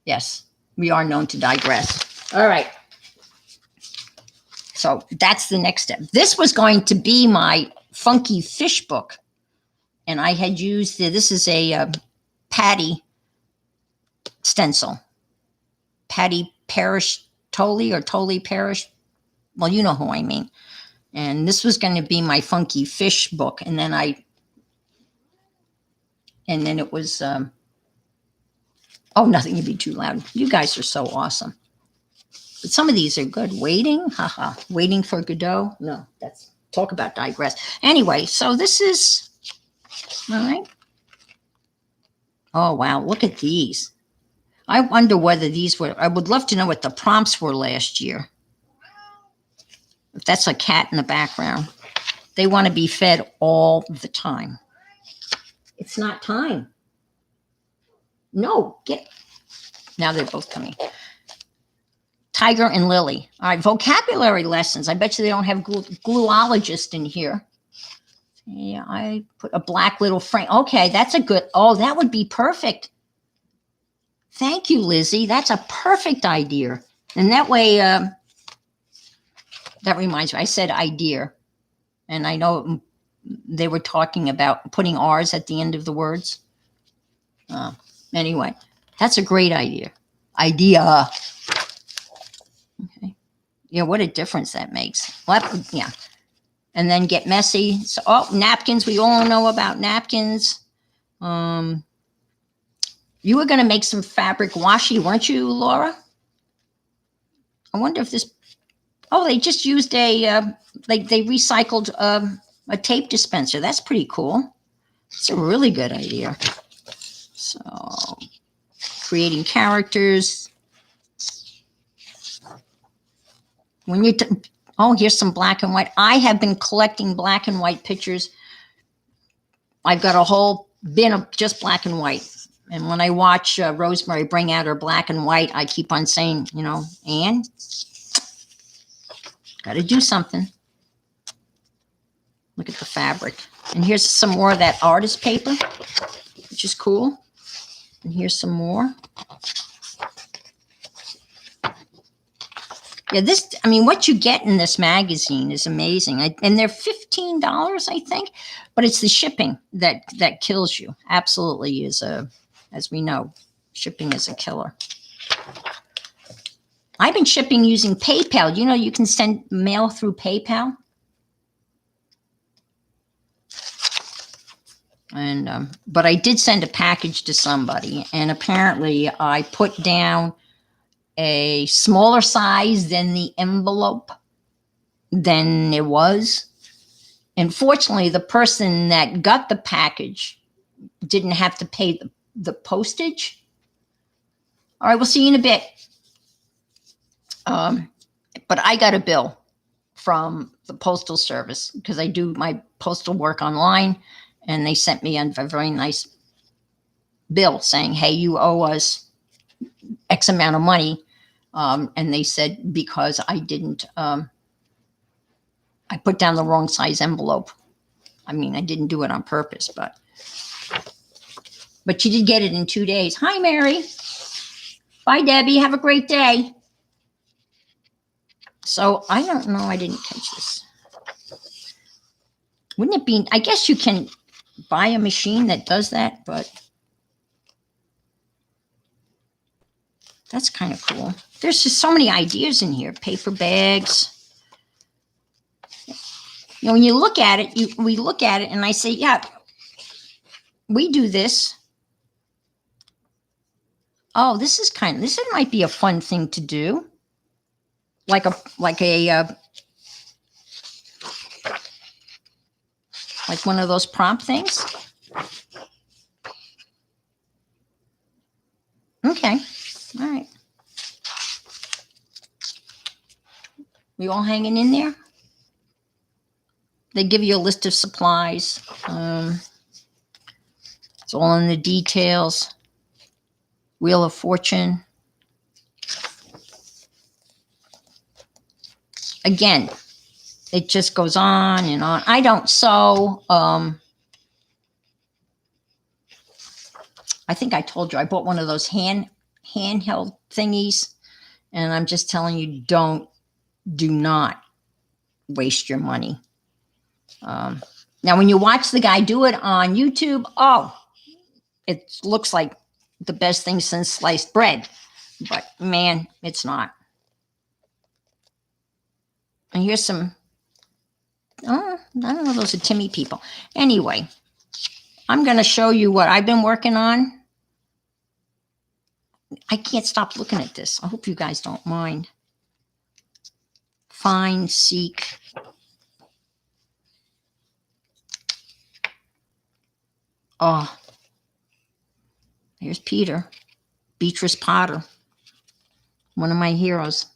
Yes, we are known to digress. All right. So that's the next step. This was going to be my funky fish book. And I had used, this is a Patty stencil. Patty Parrish Tolley or Tolley Parrish. Well, you know who I mean. And this was going to be my Funky Fish book. And then it was, oh, nothing can be too loud. You guys are so awesome. But some of these are good. Waiting, haha. Waiting for Godot. No, that's, talk about digress. Anyway, so this is, all right. Oh, wow, look at these. I wonder whether these were, I would love to know what the prompts were last year. If that's a cat in the background. They want to be fed all the time. It's not time. No, get, now they're both coming. Tiger and Lily. All right, vocabulary lessons. I bet you they don't have gluologist in here. Yeah, I put a black little frame. Okay, that's a good, oh, that would be perfect. Thank you, Lizzie. That's a perfect idea. And that way, that reminds me, I said idea. And I know they were talking about putting R's at the end of the words. Anyway, that's a great idea. Idea. Okay. Yeah, what a difference that makes. Well, yeah. And then get messy. So, oh, napkins. We all know about napkins. You were going to make some fabric washi, weren't you, Laura? I wonder if this, oh, they just used they recycled a tape dispenser. That's pretty cool. It's a really good idea. So, creating characters. When you, oh, here's some black and white. I have been collecting black and white pictures. I've got a whole bin of just black and white. And when I watch Rosemary bring out her black and white, I keep on saying, you know, Anne, got to do something. Look at the fabric. And here's some more of that artist paper, which is cool. And here's some more. Yeah, this, I mean, what you get in this magazine is amazing. And they're $15, I think, but it's the shipping that kills you. Absolutely is as we know, shipping is a killer. I've been shipping using PayPal. You know, you can send mail through PayPal. And, but I did send a package to somebody, and apparently I put down a smaller size than the envelope than it was. And fortunately, the person that got the package didn't have to pay the postage. All right, we'll see you in a bit. But I got a bill from the Postal Service because I do my postal work online, and they sent me a very nice bill saying, hey, you owe us X amount of money. And they said, because I didn't, I put down the wrong size envelope. I mean, I didn't do it on purpose, but you did get it in 2 days. Hi, Mary. Bye, Debbie. Have a great day. So I don't know. I didn't catch this. Wouldn't it be, I guess you can buy a machine that does that, but that's kind of cool. There's just so many ideas in here. Paper bags. You know, when you look at it, we look at it and I say, yeah, we do this. Oh, this might be a fun thing to do. Like one of those prompt things. Okay. All right. We all hanging in there? They give you a list of supplies. It's all in the details. Wheel of Fortune. Again, it just goes on and on. I don't sew. I think I told you I bought one of those handheld thingies, and I'm just telling you, do not waste your money. Now, when you watch the guy do it on YouTube, oh, it looks like the best thing since sliced bread. but man, it's not. And here's some, oh, I don't know, those are Timmy people. Anyway, I'm going to show you what I've been working on. I can't stop looking at this. I hope you guys don't mind. Find, seek. Oh, here's Peter, Beatrice Potter, one of my heroes.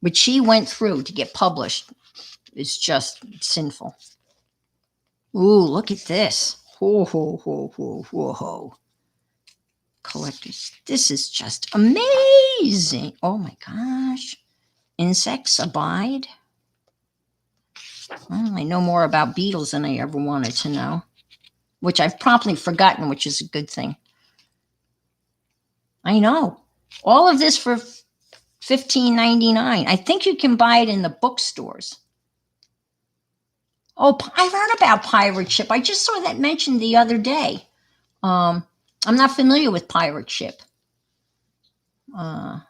What she went through to get published is just sinful. Ooh, look at this. Ho, ho, ho, ho, ho, ho. Collectors. This is just amazing. Oh my gosh. Insects abide. Well, I know more about beetles than I ever wanted to know, which I've promptly forgotten, which is a good thing. I know. All of this for $15.99. I think you can buy it in the bookstores. Oh, I've heard about Pirate Ship. I just saw that mentioned the other day. I'm not familiar with Pirate Ship. I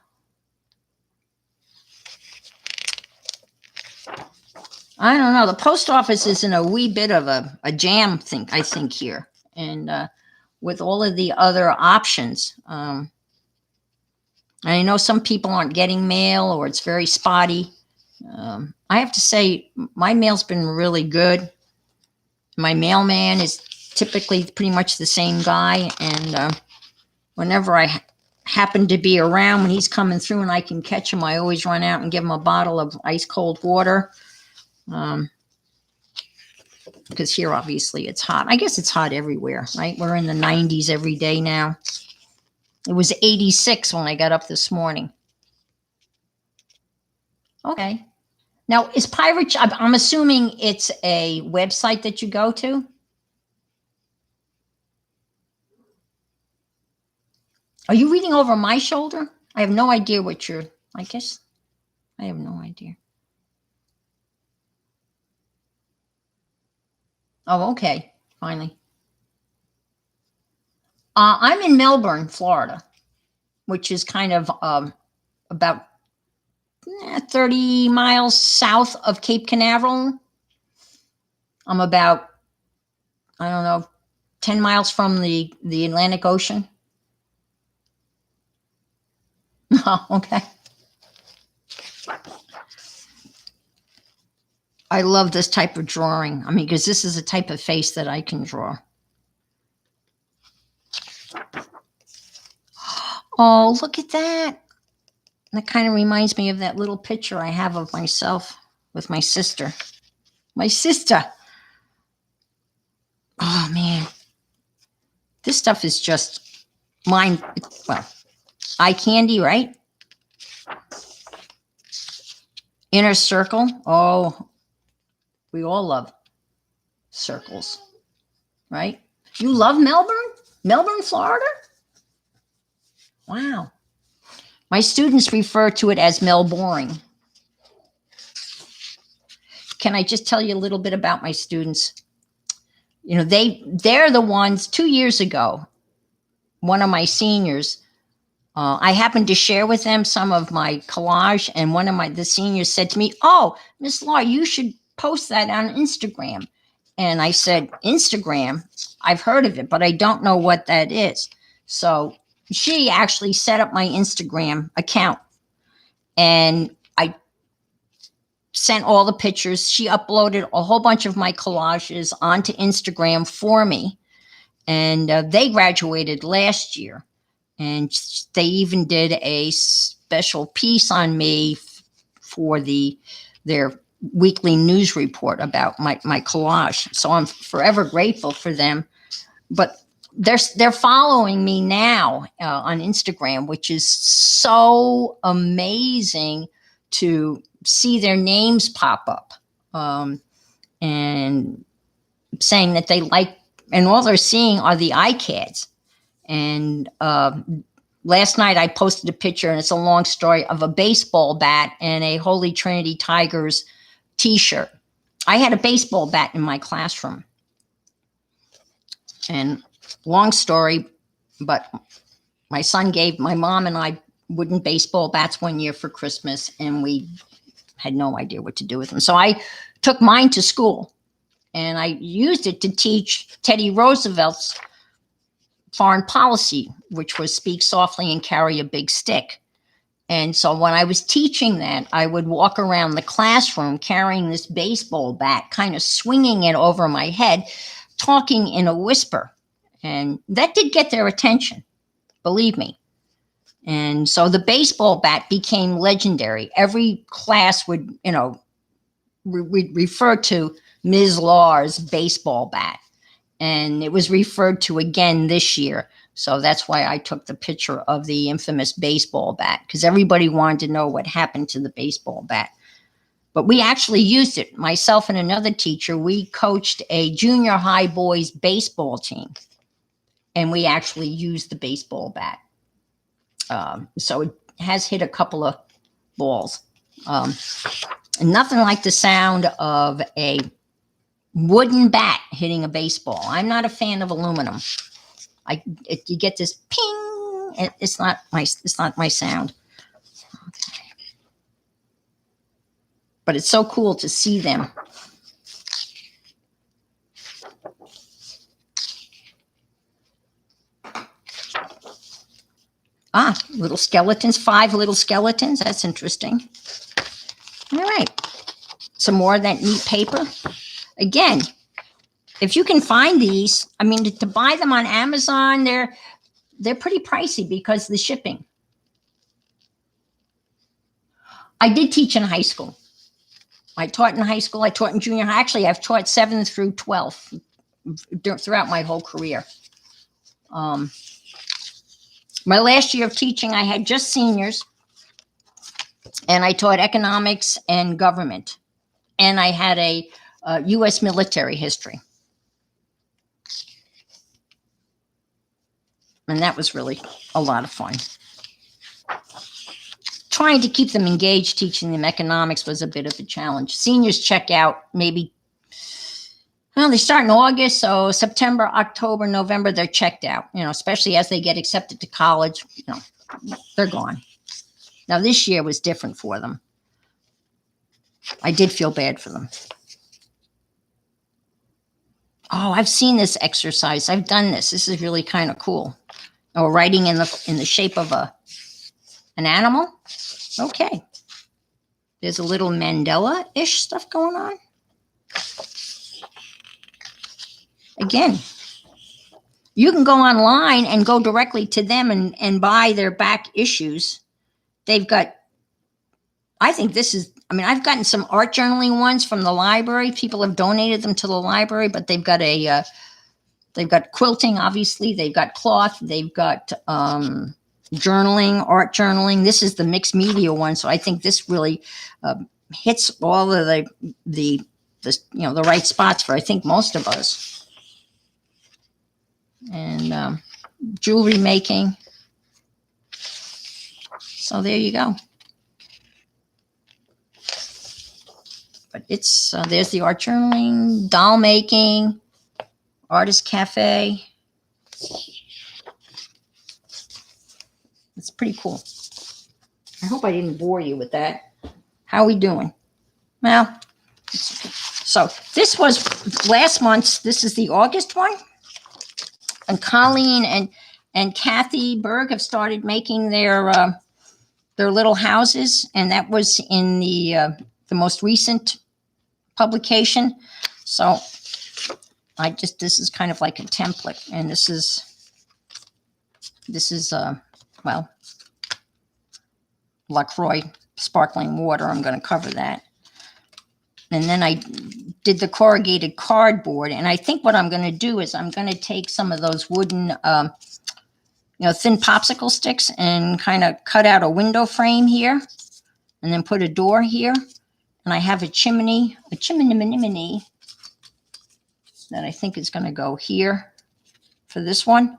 don't know. The post office is in a wee bit of a jam, I think here. And with all of the other options, I know some people aren't getting mail or it's very spotty. I have to say, my mail's been really good. My mailman is typically pretty much the same guy. And whenever I happen to be around, when he's coming through and I can catch him, I always run out and give him a bottle of ice cold water. Because here, obviously, it's hot. I guess it's hot everywhere, right? We're in the 90s every day now. It was 86 when I got up this morning. Okay. Now, is Pirate Ship, I'm assuming it's a website that you go to? Are you reading over my shoulder? I have no idea what you're, I guess. I have no idea. Oh, okay. Finally. I'm in Melbourne, Florida, which is kind of about 30 miles south of Cape Canaveral. I'm about, I don't know, 10 miles from the Atlantic Ocean. Oh, okay. I love this type of drawing. I mean, because this is a type of face that I can draw. Oh, look at that. That kind of reminds me of that little picture I have of myself with my sister. My sister. Oh, man. This stuff is just mine. Well, eye candy, right? Inner circle. Oh, we all love circles, right? You love Melbourne? Melbourne, Florida? Wow. My students refer to it as Melboring. Can I just tell you a little bit about my students? You know, they're the ones 2 years ago, one of my seniors, I happened to share with them some of my collage, and one of the seniors said to me, "Oh, Miss Law, you should post that on Instagram." And I said, "Instagram? I've heard of it, but I don't know what that is." So she actually set up my Instagram account, and I sent all the pictures. She uploaded a whole bunch of my collages onto Instagram for me, and they graduated last year. And they even did a special piece on me for their weekly news report about my collage. So I'm forever grateful for them. But they're following me now on Instagram, which is so amazing to see their names pop up and saying that they like, and all they're seeing are the iCads. And last night I posted a picture, and it's a long story, of a baseball bat and a Holy Trinity Tigers t-shirt. I had a baseball bat in my classroom. And long story, but My son gave my mom and I wooden baseball bats one year for Christmas, and we had no idea what to do with them. So I took mine to school and I used it to teach Teddy Roosevelt's foreign policy, which was speak softly and carry a big stick. And so when I was teaching that, I would walk around the classroom carrying this baseball bat, kind of swinging it over my head, talking in a whisper. And that did get their attention, believe me. And so the baseball bat became legendary. Every class would, we'd refer to Ms. Law's baseball bat. And it was referred to again this year. So that's why I took the picture of the infamous baseball bat, because everybody wanted to know what happened to the baseball bat. But we actually used it. Myself and another teacher, we coached a junior high boys baseball team. And we actually used the baseball bat. So it has hit a couple of balls. Nothing like the sound of a wooden bat hitting a baseball. I'm not a fan of aluminum. You get this ping. It's not my sound. Okay. But it's so cool to see them. Little skeletons, 5 little skeletons. That's interesting. All right. Some more of that neat paper. Again, if you can find these, I mean, to buy them on Amazon, they're pretty pricey because of the shipping. I did teach in high school. I taught in high school. I taught in junior high. Actually, I've taught 7th through 12th throughout my whole career. My last year of teaching, I had just seniors, and I taught economics and government, and I had a U.S. military history. And that was really a lot of fun. Trying to keep them engaged, teaching them economics was a bit of a challenge. Seniors check out maybe, well, they start in August, so September, October, November, they're checked out, especially as they get accepted to college, they're gone. Now, this year was different for them. I did feel bad for them. Oh, I've seen this exercise. I've done this. This is really kind of cool. Oh, writing in the shape of an animal. Okay. There's a little Mandela-ish stuff going on. Again, you can go online and go directly to them and buy their back issues. They've got, I think this is, I've gotten some art journaling ones from the library. People have donated them to the library, but they've got they've got quilting, obviously. They've got cloth. They've got journaling, art journaling. This is the mixed media one. So I think this really hits all of the right spots for, I think, most of us. And jewelry making. So there you go. But it's, there's the art journaling, doll making, artist cafe. It's pretty cool. I hope I didn't bore you with that. How are we doing? Well, so this was last month's, this is the August one. And Colleen and Kathy Berg have started making their little houses, and that was in the most recent publication. So this is kind of like a template, and this is well, LaCroix sparkling water. I'm going to cover that. And then I did the corrugated cardboard. And I think what I'm going to do is I'm going to take some of those wooden, thin popsicle sticks and kind of cut out a window frame here and then put a door here. And I have a chimney that I think is going to go here for this one.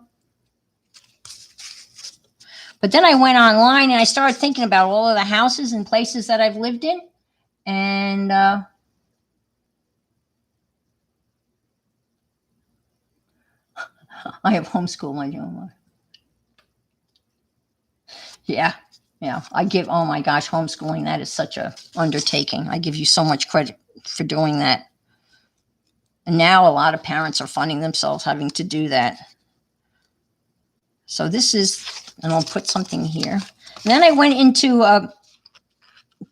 But then I went online and I started thinking about all of the houses and places that I've lived in. And I have homeschooled my young one. Yeah. Yeah. Oh my gosh, homeschooling, that is such a undertaking. I give you so much credit for doing that. And now a lot of parents are finding themselves having to do that. So this is, and I'll put something here. And then I went into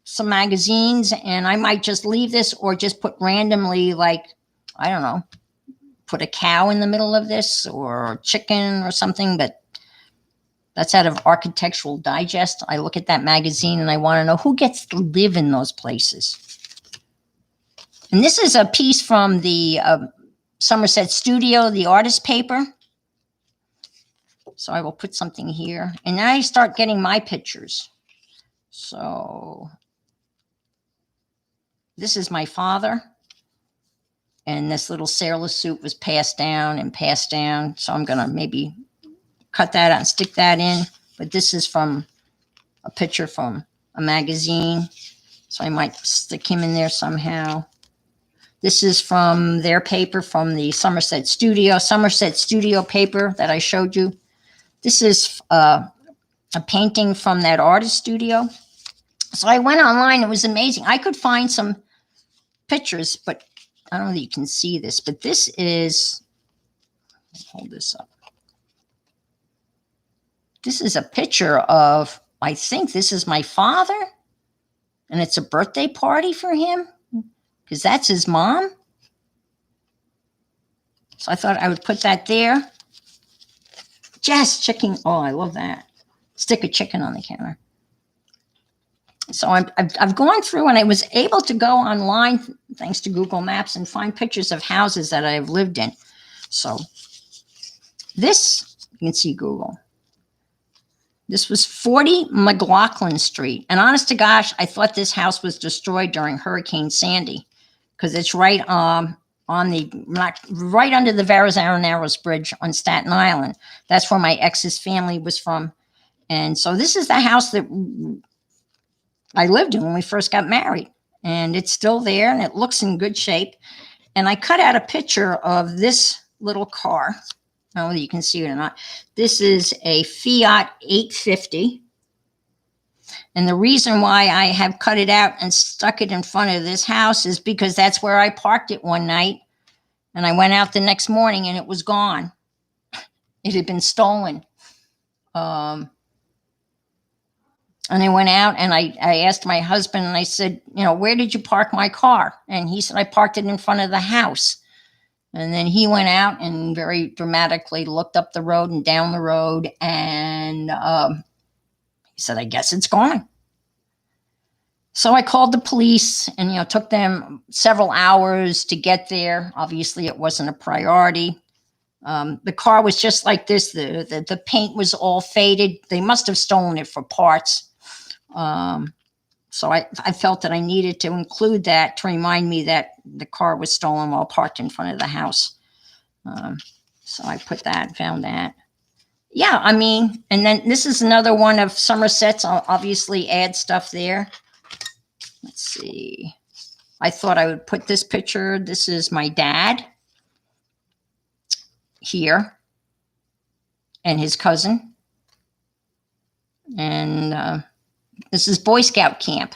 some magazines, and I might just leave this or just put randomly, like, I don't know, put a cow in the middle of this or chicken or something, but that's out of Architectural Digest. I look at that magazine and I want to know who gets to live in those places. And this is a piece from the Somerset Studio, the artist paper. So I will put something here. And then I start getting my pictures. So this is my father. And this little sailor suit was passed down and passed down. So I'm going to maybe cut that out and stick that in. But this is from a picture from a magazine. So I might stick him in there somehow. This is from their paper from the Somerset Studio paper that I showed you. This is a painting from that artist studio. So I went online. It was amazing. I could find some pictures, but I don't know if you can see this, but this is, hold this up. This is a picture of, I think this is my father, and it's a birthday party for him because that's his mom. So I thought I would put that there. Just chicken. Oh, I love that. Stick a chicken on the counter. So I've gone through, and I was able to go online thanks to Google Maps and find pictures of houses that I've lived in. So this, you can see Google. This was 40 McLaughlin Street. And honest to gosh, I thought this house was destroyed during Hurricane Sandy because it's right on the, right under the Verrazano Narrows Bridge on Staten Island. That's where my ex's family was from. And so this is the house that I lived in when we first got married. And it's still there, and it looks in good shape. And I cut out a picture of this little car. I don't know whether you can see it or not. This is a Fiat 850. And the reason why I have cut it out and stuck it in front of this house is because that's where I parked it one night. And I went out the next morning and it was gone. It had been stolen. And I went out and I asked my husband, and I said, you know, where did you park my car? And he said, I parked it in front of the house. And then he went out and very dramatically looked up the road and down the road. And he said, I guess it's gone. So I called the police, and, you know, it took them several hours to get there. Obviously, it wasn't a priority. The car was just like this. The paint was all faded. They must have stolen it for parts. So I felt that I needed to include that to remind me that the car was stolen while parked in front of the house. So I put that, found that. Yeah, I mean, and then this is another one of Somerset's. I'll obviously add stuff there. Let's see. I thought I would put this picture. This is my dad here and his cousin. And this is Boy Scout camp.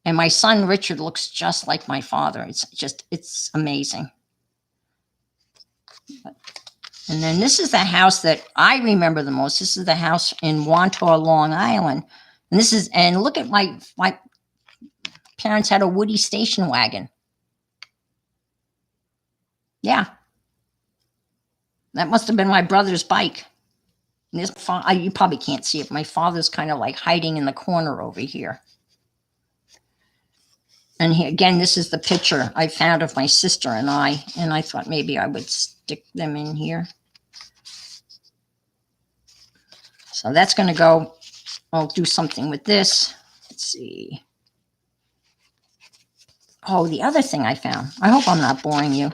And my son, Richard, looks just like my father. It's amazing. And then this is the house that I remember the most. This is the house in Wantagh, Long Island. And look at my parents had a Woody station wagon. Yeah. That must have been my brother's bike. And you probably can't see it. My father's kind of like hiding in the corner over here. And here, again, this is the picture I found of my sister and I thought maybe I would stick them in here. So that's going to go. I'll do something with this. Let's see. Oh, the other thing I found. I hope I'm not boring you.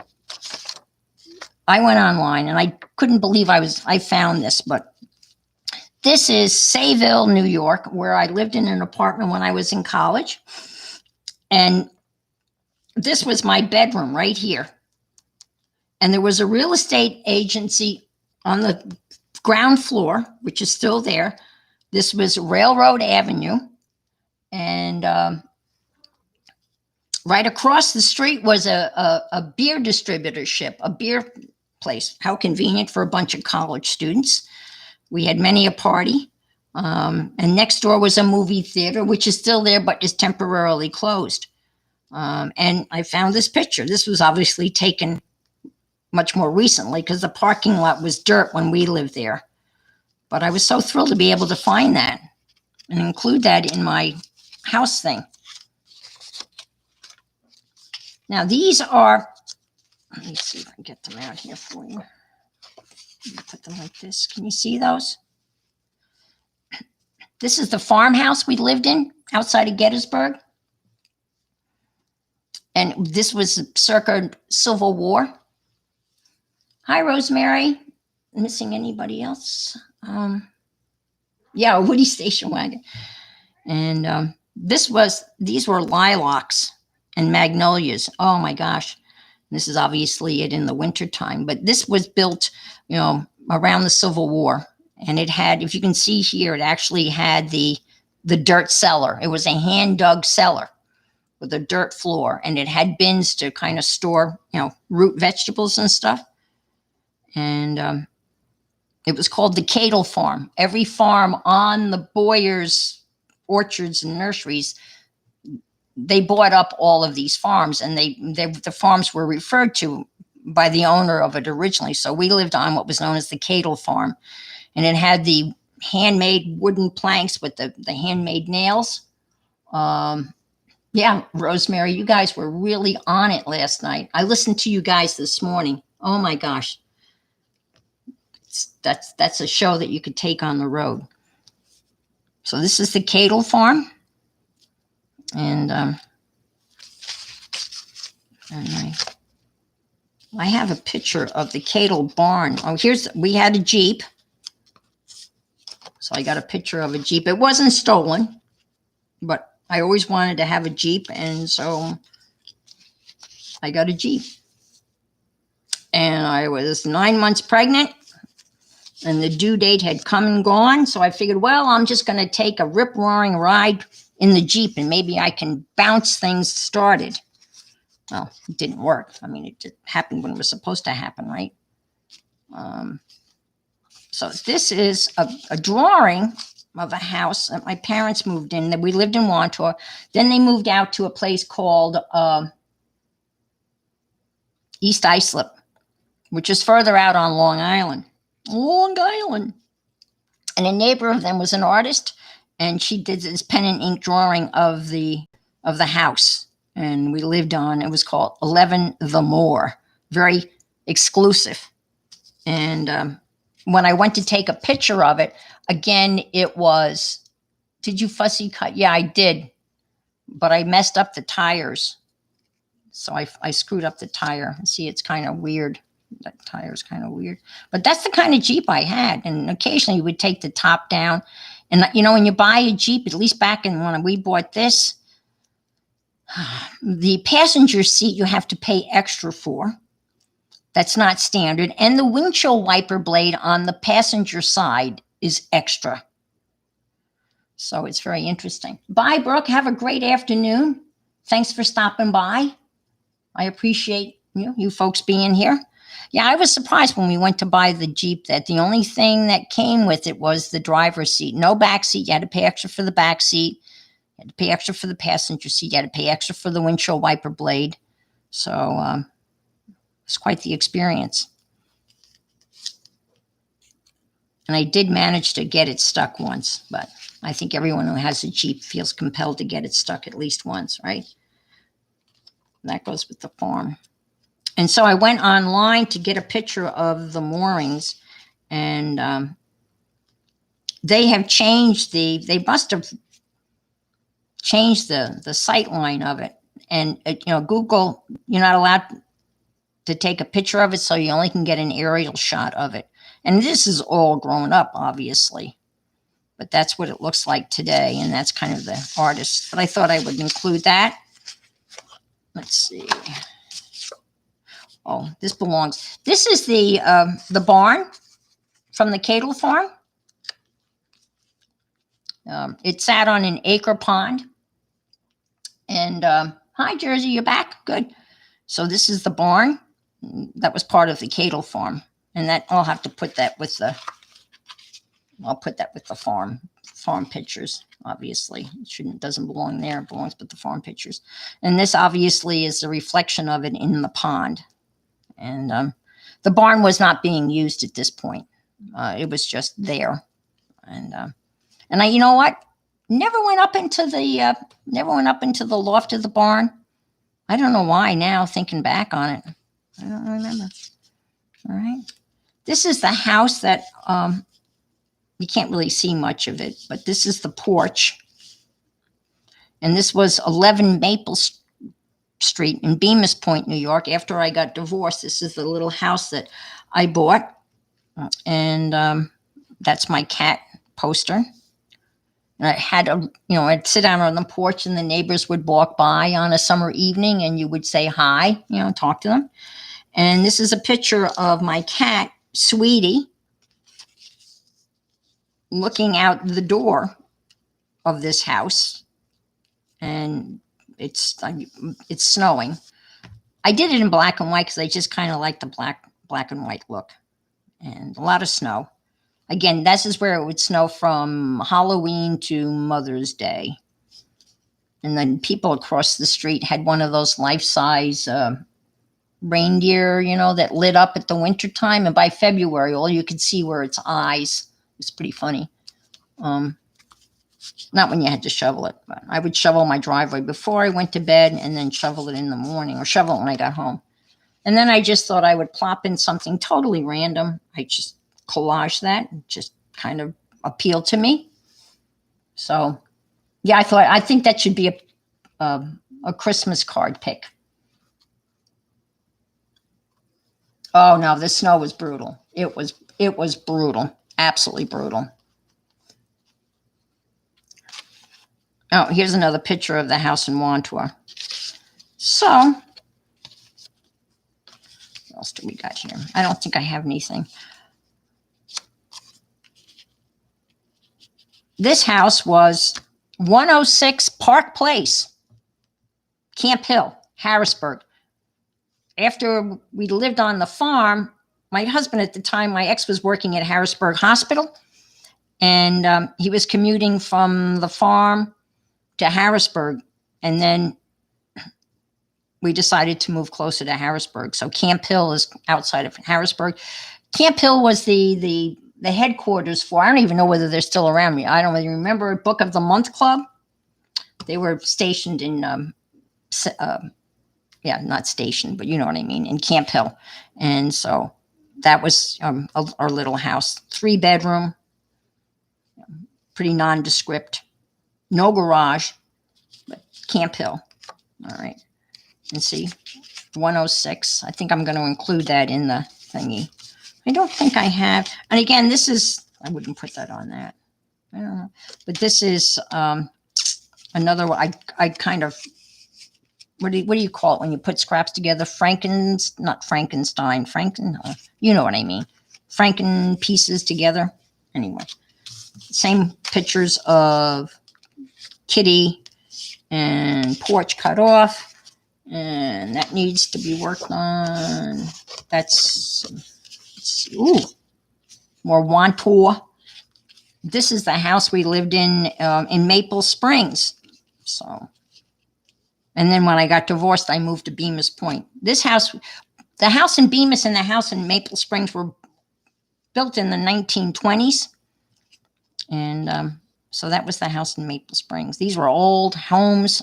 I went online and I couldn't believe I found this, but this is Sayville, New York, where I lived in an apartment when I was in college. And this was my bedroom right here. And there was a real estate agency on the ground floor, which is still there, This was Railroad Avenue, and right across the street was a beer distributorship, a beer place. How convenient for a bunch of college students. We had many a party. And next door was a movie theater, which is still there, but is temporarily closed. And I found this picture. This was obviously taken much more recently because the parking lot was dirt when we lived there. But I was so thrilled to be able to find that and include that in my house thing. Now, these are, let me see if I can get them out here for you. Put them like this. Can you see those? This is the farmhouse we lived in outside of Gettysburg. And this was circa Civil War. Hi, Rosemary. Missing anybody else? Yeah, a Woody station wagon. And these were lilacs and magnolias. Oh my gosh. This is obviously it in the wintertime, but this was built, around the Civil War. And it had, if you can see here, it actually had the dirt cellar. It was a hand dug cellar with a dirt floor, and it had bins to kind of store, root vegetables and stuff. And it was called the Cadle Farm. Every farm on the Boyers orchards and nurseries, they bought up all of these farms, and the farms were referred to by the owner of it originally. So we lived on what was known as the Cadle Farm, and it had the handmade wooden planks with the handmade nails. Yeah, Rosemary, you guys were really on it last night. I listened to you guys this morning. Oh my gosh. That's a show that you could take on the road. So this is the Cadle Farm. And I have a picture of the Cadle barn. Oh, we had a Jeep. So I got a picture of a Jeep. It wasn't stolen, but I always wanted to have a Jeep, and so I got a Jeep. And I was 9 months pregnant, and the due date had come and gone. So I figured, well, I'm just going to take a rip-roaring ride in the Jeep, and maybe I can bounce things started. Well, it didn't work. I mean, it happened when it was supposed to happen, right? So this is a drawing of a house that my parents moved in. That we lived in Wantor. Then they moved out to a place called East Islip, which is further out on Long Island. Long Island. And a neighbor of them was an artist, and she did this pen and ink drawing of the house. And we lived on, it was called 11 The Moor. Very exclusive. And when I went to take a picture of it, again, it was, did you fussy cut? Yeah, I did. But I messed up the tires. So I screwed up the tire. See, it's kind of weird. That tire's kind of weird. But that's the kind of Jeep I had. And occasionally we'd take the top down. And, when you buy a Jeep, at least back in when we bought this, the passenger seat you have to pay extra for. That's not standard. And the windshield wiper blade on the passenger side is extra. So it's very interesting. Bye, Brooke. Have a great afternoon. Thanks for stopping by. I appreciate you folks being here. Yeah, I was surprised when we went to buy the Jeep that the only thing that came with it was the driver's seat. No back seat. You had to pay extra for the back seat. You had to pay extra for the passenger seat. You had to pay extra for the windshield wiper blade. So it's quite the experience. And I did manage to get it stuck once, but I think everyone who has a Jeep feels compelled to get it stuck at least once, right? And that goes with the farm. And so I went online to get a picture of the moorings, and they have changed they must have changed the sight line of it. And, Google, you're not allowed to take a picture of it, so you only can get an aerial shot of it. And this is all grown up, obviously. But that's what it looks like today, and that's kind of the artist. But I thought I would include that. Let's see. Oh, this belongs. This is the barn from the Cadle Farm. It sat on an acre pond. And hi, Jersey, you back? Good. So this is the barn. That was part of the cattle farm. And that I'll have to put that with the, I'll put that with the farm pictures. Obviously, doesn't belong there. It belongs with the farm pictures. And this obviously is a reflection of it in the pond. And the barn was not being used at this point. It was just there. And I, you know what? Never went up into the loft of the barn. I don't know why now, thinking back on it. I don't remember. All right. This is the house that you can't really see much of it, but this is the porch. And this was 11 Maple Street in Bemis Point, New York. After I got divorced, this is the little house that I bought. And that's my cat poster. And I had I'd sit down on the porch and the neighbors would walk by on a summer evening and you would say hi, talk to them. And this is a picture of my cat, Sweetie, looking out the door of this house. And it's snowing. I did it in black and white because I just kind of like the black and white look. And a lot of snow. Again, this is where it would snow from Halloween to Mother's Day. And then people across the street had one of those life-size reindeer, that lit up at the wintertime. And by February, all you could see were its eyes. It was pretty funny. Not when you had to shovel it, but I would shovel my driveway before I went to bed and then shovel it in the morning or shovel it when I got home. And then I just thought I would plop in something totally random. I just collage that. It just kind of appealed to me. So, yeah, I think that should be a Christmas card pick. Oh no, the snow was brutal. It was brutal, absolutely brutal. Oh, here's another picture of the house in Wantua. So, what else do we got here? I don't think I have anything. This house was 106 Park Place, Camp Hill, Harrisburg. After we lived on the farm, my husband at the time, my ex, was working at Harrisburg Hospital. And he was commuting from the farm to Harrisburg. And then we decided to move closer to Harrisburg. So Camp Hill is outside of Harrisburg. Camp Hill was the headquarters for, I don't even know whether they're still around. I don't really remember, Book of the Month Club. They were stationed in, not stationed, but you know what I mean, in Camp Hill. And so that was our little house, 3-bedroom, pretty nondescript, no garage, but Camp Hill. All right. And see, 106. I think I'm going to include that in the thingy. I don't think I have. And again, this is, I wouldn't put that on that. I don't know. But this is another one. I kind of, what do you call it when you put scraps together? Not Frankenstein, you know what I mean. Franken pieces together. Anyway, same pictures of kitty and porch cut off. And that needs to be worked on. That's, let's see, more Wantua. This is the house we lived in Maple Springs. So, and then when I got divorced, I moved to Bemis Point. This house, the house in Bemis and the house in Maple Springs were built in the 1920s. And so that was the house in Maple Springs. These were old homes.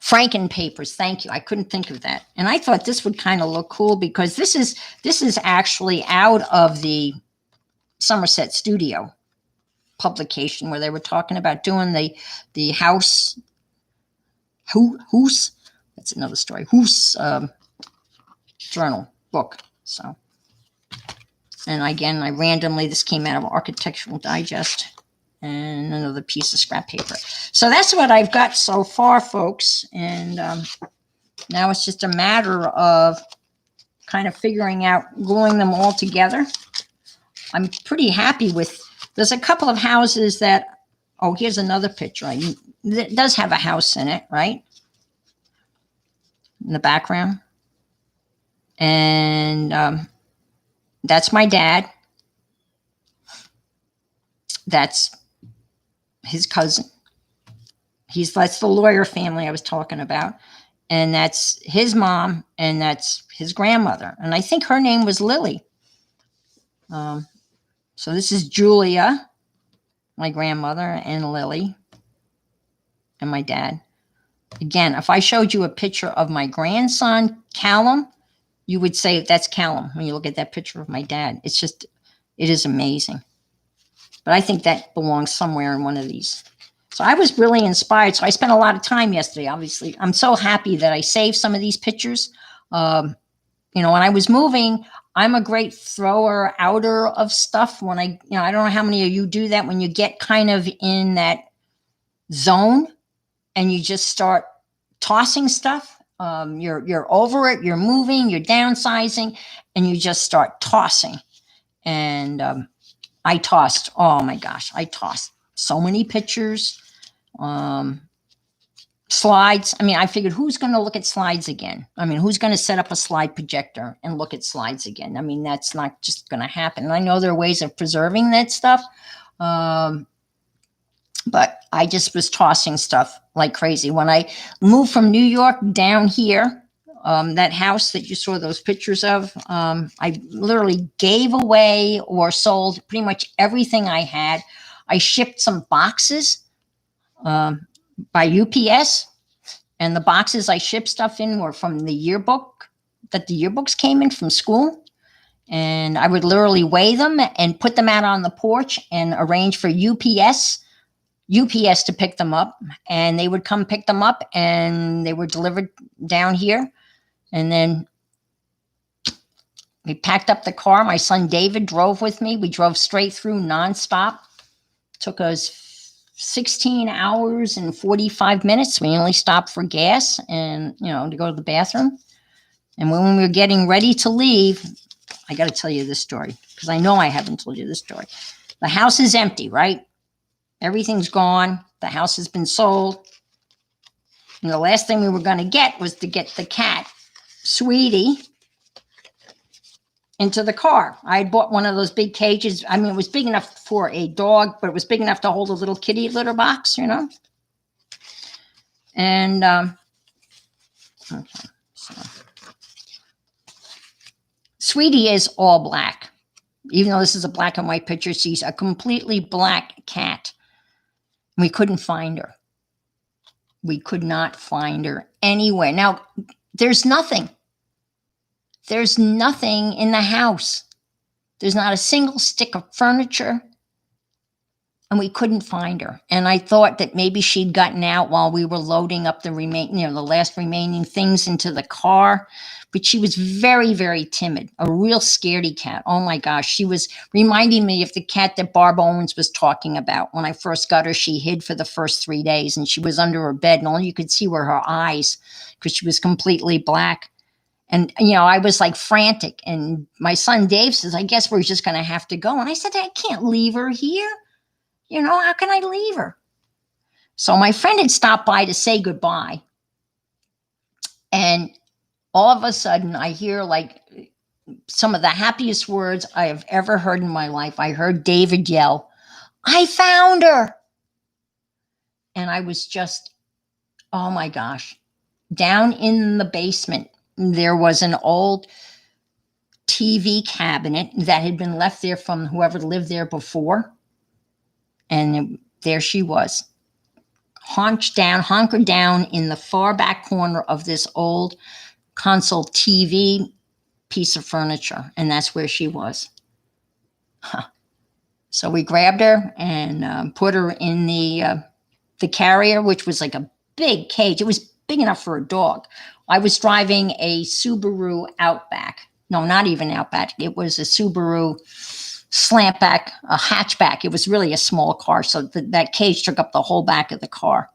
Franken papers, thank you. I couldn't think of that. And I thought this would kind of look cool because this is actually out of the Somerset Studio publication where they were talking about doing the house, Hoos, that's another story, Hoos journal book. So, and again, this came out of Architectural Digest. And another piece of scrap paper. So that's what I've got so far, folks. And now it's just a matter of kind of figuring out, gluing them all together. I'm pretty happy with There's a couple of houses that, oh, here's another picture. It does have a house in it, right? In the background. And that's my dad. That's his cousin. That's the lawyer family I was talking about. And that's his mom, and that's his grandmother. And I think her name was Lily. So this is Julia, my grandmother, and Lily, and my dad. Again, if I showed you a picture of my grandson, Callum, you would say that's Callum when you look at that picture of my dad. It is amazing. But I think that belongs somewhere in one of these. So I was really inspired. So I spent a lot of time yesterday, obviously. I'm so happy that I saved some of these pictures. When I was moving, I'm a great thrower outer of stuff. I don't know how many of you do that when you get kind of in that zone and you just start tossing stuff. You're over it, you're moving, you're downsizing, and you just start tossing. And I tossed, oh my gosh, I tossed so many pictures, slides. I figured, who's going to look at slides again? Who's going to set up a slide projector and look at slides again? That's not just going to happen. And I know there are ways of preserving that stuff. But I just was tossing stuff like crazy. When I moved from New York down here, that house that you saw those pictures of, I literally gave away or sold pretty much everything I had. I shipped some boxes by UPS, and the boxes I shipped stuff in were from the yearbook that the yearbooks came in from school. And I would literally weigh them and put them out on the porch and arrange for UPS to pick them up, and they would come pick them up, and they were delivered down here. And then we packed up the car. My son David drove with me. We drove straight through nonstop. Took us 16 hours and 45 minutes. We only stopped for gas and, to go to the bathroom. And when we were getting ready to leave, I got to tell you this story because I know I haven't told you this story. The house is empty, right? Everything's gone. The house has been sold. And the last thing we were going to get was to get the cat, Sweetie, into the car. I had bought one of those big cages. It was big enough for a dog, but it was big enough to hold a little kitty litter box, And, okay, so. Sweetie is all black. Even though this is a black and white picture, she's a completely black cat. We couldn't find her. We could not find her anywhere. Now, there's nothing. There's nothing in the house. There's not a single stick of furniture. And we couldn't find her. And I thought that maybe she'd gotten out while we were loading up the last remaining things into the car. But she was very, very timid, a real scaredy cat. Oh my gosh. She was reminding me of the cat that Barb Owens was talking about. When I first got her, she hid for the first 3 days and she was under her bed and all you could see were her eyes because she was completely black. And, I was like frantic. And my son Dave says, I guess we're just going to have to go. And I said, I can't leave her here. How can I leave her? So my friend had stopped by to say goodbye. And all of a sudden, I hear like some of the happiest words I have ever heard in my life. I heard David yell, I found her. And I was just, oh my gosh. Down in the basement, there was an old TV cabinet that had been left there from whoever lived there before. And there she was, hunkered down in the far back corner of this old console TV piece of furniture. And that's where she was. So we grabbed her and put her in the carrier, which was like a big cage. It was big enough for a dog. I was driving a Subaru Outback. No, not even Outback. It was a Subaru slantback, a hatchback. It was really a small car. So that cage took up the whole back of the car.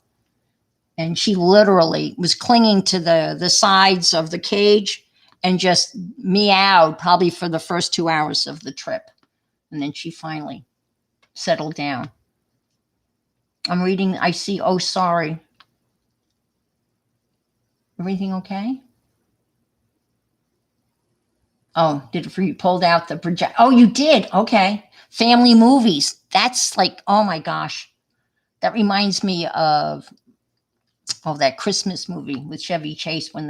And she literally was clinging to the sides of the cage and just meowed probably for the first 2 hours of the trip. And then she finally settle down. I'm reading, I see, oh, sorry. Everything okay? Oh, you pulled out the project? Oh, you did. Okay. Family movies. That's like, oh my gosh. That reminds me of that Christmas movie with Chevy Chase when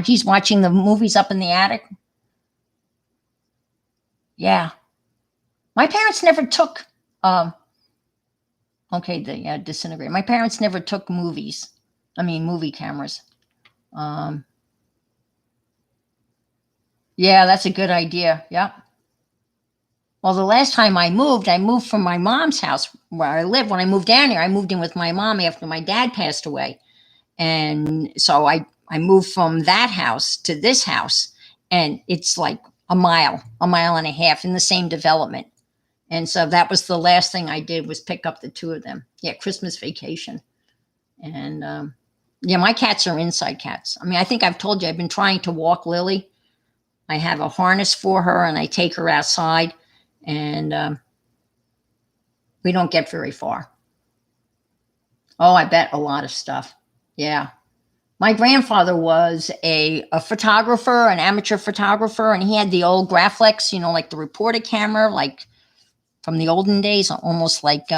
he's watching the movies up in the attic. Yeah. My parents never took okay, disintegrate. My parents never took movies. I mean movie cameras. Um yeah, that's a good idea. Yeah. Well, the last time I moved from my mom's house where I lived. When I moved down here, I moved in with my mom after my dad passed away. And so I moved from that house to this house, and it's like a mile and a half in the same development. And so that was the last thing I did was pick up the two of them. Yeah, Christmas vacation. And yeah, my cats are inside cats. I mean, I think I've told you I've been trying to walk Lily. I have a harness for her, and I take her outside, and we don't get very far. Oh, I bet a lot of stuff. Yeah. My grandfather was a photographer, an amateur photographer, and he had the old Graflex, like the reporter camera, like from the olden days, almost like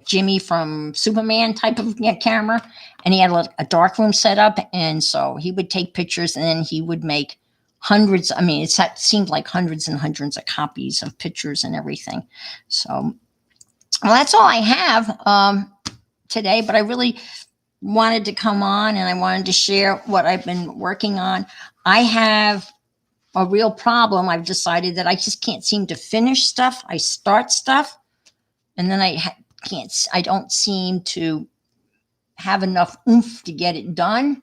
Jimmy from Superman type of camera. And he had a dark room set up, and so he would take pictures, and then he would make hundreds. I mean, it seemed like hundreds and hundreds of copies of pictures and everything. So, well, that's all I have today. But I really wanted to come on, and I wanted to share what I've been working on. I have a real problem. I've decided that I just can't seem to finish stuff. I start stuff, and then I don't seem to have enough oomph to get it done.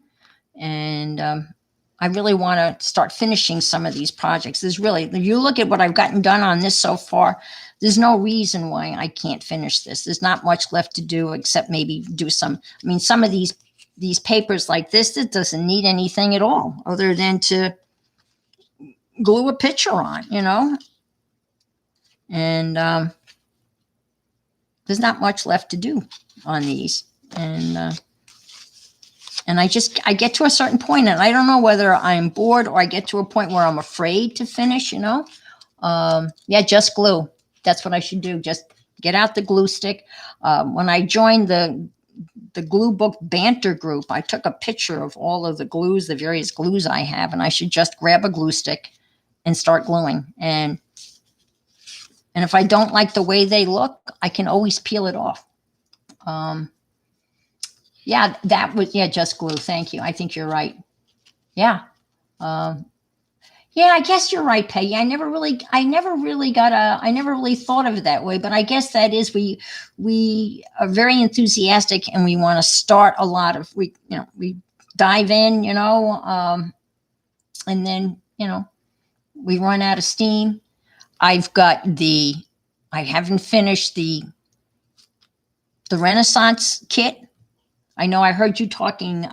And I really want to start finishing some of these projects. You look at what I've gotten done on this so far, there's no reason why I can't finish this. There's not much left to do except maybe do some of these papers like this, it doesn't need anything at all other than to glue a picture on, and there's not much left to do on these. And I get to a certain point, and I don't know whether I'm bored or I get to a point where I'm afraid to finish, Yeah, just glue. That's what I should do. Just get out the glue stick. When I joined the glue book banter group, I took a picture of all of the various glues I have, and I should just grab a glue stick and start gluing. And if I don't like the way they look, I can always peel it off. Yeah, just glue. Thank you. I think you're right. Yeah. Yeah, I guess you're right, Peggy. I never really thought of it that way, but I guess that is, we are very enthusiastic, and we want to start a lot of, we dive in, and then, we run out of steam. I haven't finished the Renaissance kit. I know I heard you talking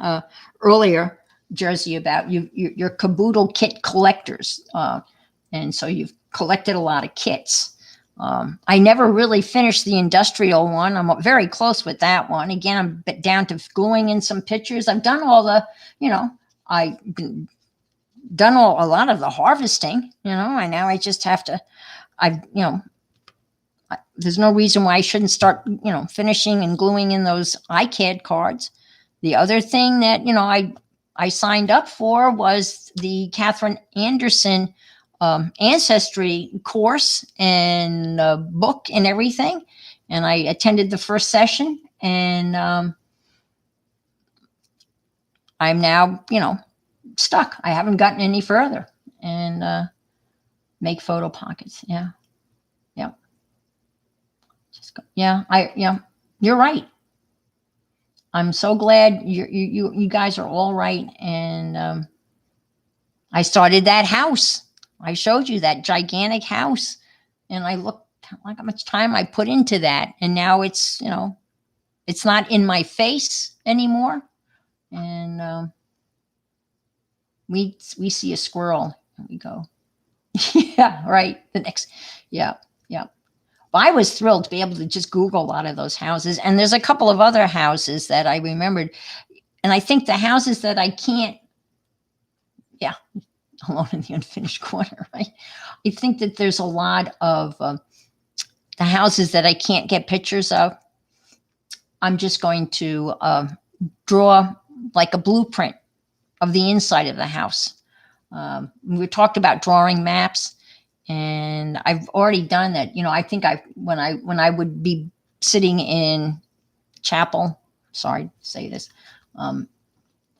earlier, Jersey, about your caboodle kit collectors. And so you've collected a lot of kits. I never really finished the industrial one. I'm very close with that one. Again, I'm down to gluing in some pictures. I've done all the, I've done a lot of the harvesting, and now I just have to, there's no reason why I shouldn't start, finishing and gluing in those iCAD cards. The other thing that, I signed up for was the Catherine Anderson ancestry course and book and everything. And I attended the first session, and I'm now, stuck. I haven't gotten any further. And make photo pockets. Yeah. Yeah. Yeah, you're right. I'm so glad you guys are all right. And I started that house. I showed you that gigantic house, and I looked like how much time I put into that. And now it's, it's not in my face anymore. And we see a squirrel, and we go, yeah, right. Yeah. I was thrilled to be able to just Google a lot of those houses. And there's a couple of other houses that I remembered. And I think the houses that I can't, yeah, Alone in the Unfinished Quarter, right? I think that there's a lot of the houses that I can't get pictures of. I'm just going to draw like a blueprint of the inside of the house. We talked about drawing maps, and I've already done that. I think when I would be sitting in chapel, sorry to say this,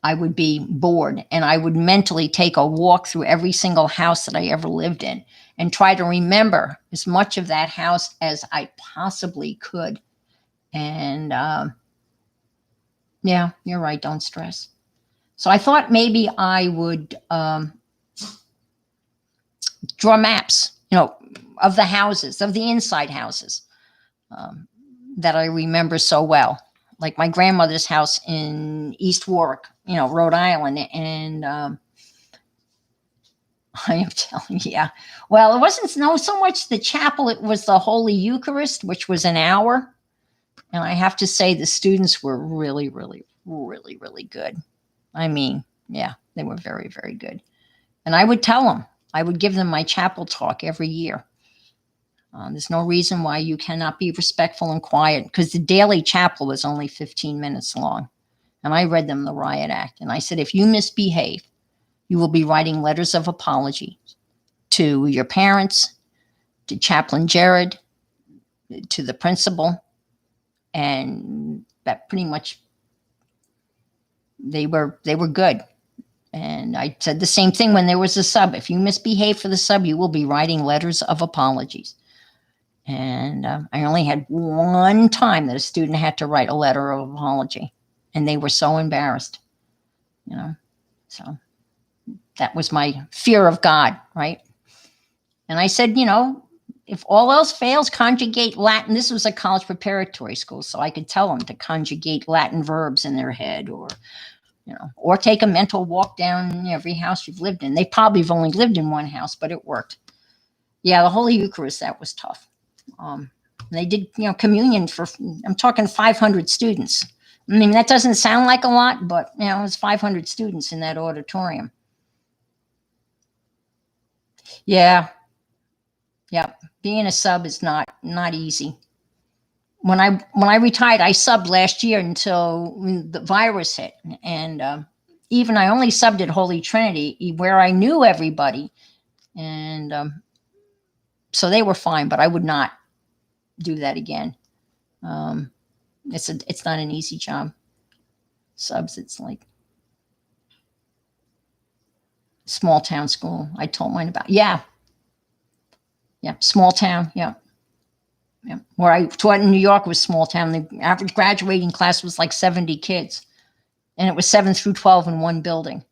I would be bored, and I would mentally take a walk through every single house that I ever lived in and try to remember as much of that house as I possibly could. And yeah, you're right. Don't stress. So I thought maybe I would draw maps, of the houses, of the inside houses that I remember so well, like my grandmother's house in East Warwick, Rhode Island. And I am telling you, yeah. Well, it wasn't so much the chapel, it was the Holy Eucharist, which was an hour. And I have to say the students were really, really, really, really good. I mean, yeah, they were very, very good. And I would tell them, I would give them my chapel talk every year. There's no reason why you cannot be respectful and quiet, because the daily chapel was only 15 minutes long. And I read them the Riot Act. And I said, if you misbehave, you will be writing letters of apology to your parents, to Chaplain Jared, to the principal. And that pretty much, they were good. And I said the same thing when there was a sub. If you misbehave for the sub, you will be writing letters of apologies. And I only had one time that a student had to write a letter of apology, and they were so embarrassed, So that was my fear of God, right? And I said, if all else fails, conjugate Latin. This was a college preparatory school, so I could tell them to conjugate Latin verbs in their head, or take a mental walk down every house you've lived in. They probably have only lived in one house, but it worked. Yeah, the Holy Eucharist, that was tough. They did, communion for, I'm talking 500 students. I mean, that doesn't sound like a lot, but, it was 500 students in that auditorium. Yeah. Yeah. Being a sub is not easy. When I retired, I subbed last year until the virus hit. And even I only subbed at Holy Trinity, where I knew everybody. And so they were fine, but I would not do that again. It's not an easy job. Subs, it's like small town school. I told mine about. Yeah, small town. Yeah. Where I taught in New York was small town. The average graduating class was like 70 kids, and it was 7 through 12 in one building.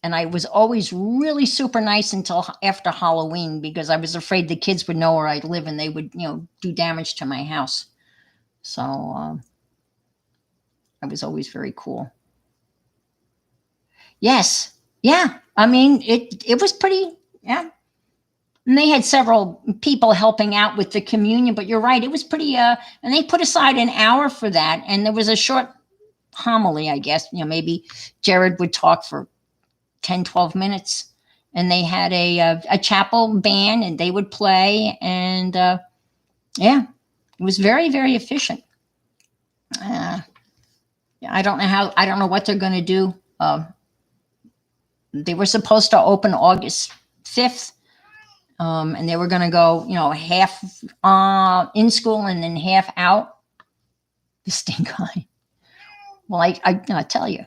And I was always really super nice until after Halloween, because I was afraid the kids would know where I live and they would, do damage to my house. So I was always very cool. Yes. Yeah. I mean, it was pretty, yeah. And they had several people helping out with the communion, but you're right. It was pretty, and they put aside an hour for that. And there was a short homily, I guess, maybe Jared would talk for 10, 12 minutes, and they had a chapel band, and they would play. And yeah, it was very, very efficient. I don't know what they're going to do. They were supposed to open August 5th. And they were going to go, half in school and then half out. The stink eye. Well, I tell you,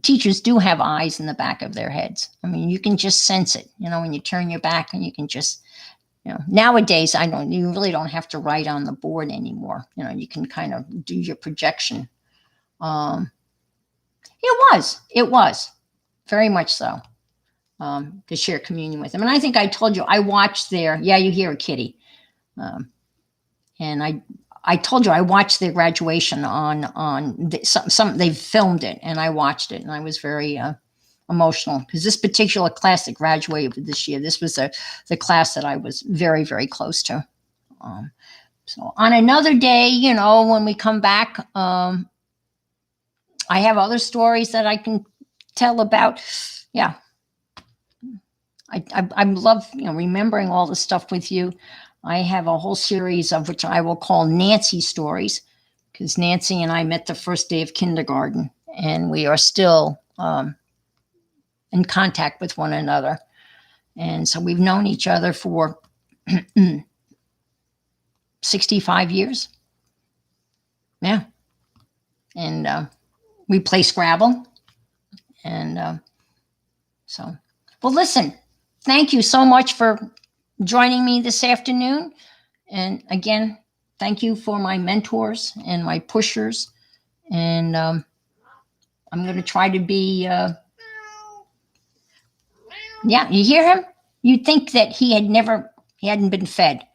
teachers do have eyes in the back of their heads. I mean, you can just sense it, when you turn your back, and you can just, nowadays, you really don't have to write on the board anymore. You can kind of do your projection. It was very much so. To share communion with them. And I think I told you, I watched you hear a kitty. And I told you I watched their graduation on they've filmed it, and I watched it, and I was very emotional, because this particular class that graduated this year, this was the class that I was very, very close to. So on another day, when we come back, I have other stories that I can tell about. Yeah, I love remembering all the stuff with you. I have a whole series of which I will call Nancy stories, because Nancy and I met the first day of kindergarten, and we are still in contact with one another. And so we've known each other for 65 years. Yeah. And we play Scrabble. And so, well, listen, thank you so much for joining me this afternoon. And again, thank you for my mentors and my pushers. And I'm going to try to be, yeah, you hear him? You'd think that he hadn't been fed.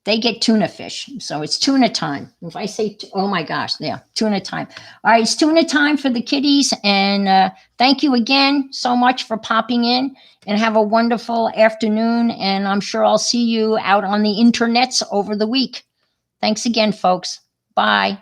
They get tuna fish. So it's tuna time. If I say, oh my gosh, yeah, tuna time. All right, it's tuna time for the kiddies. And thank you again so much for popping in, and have a wonderful afternoon. And I'm sure I'll see you out on the internets over the week. Thanks again, folks. Bye.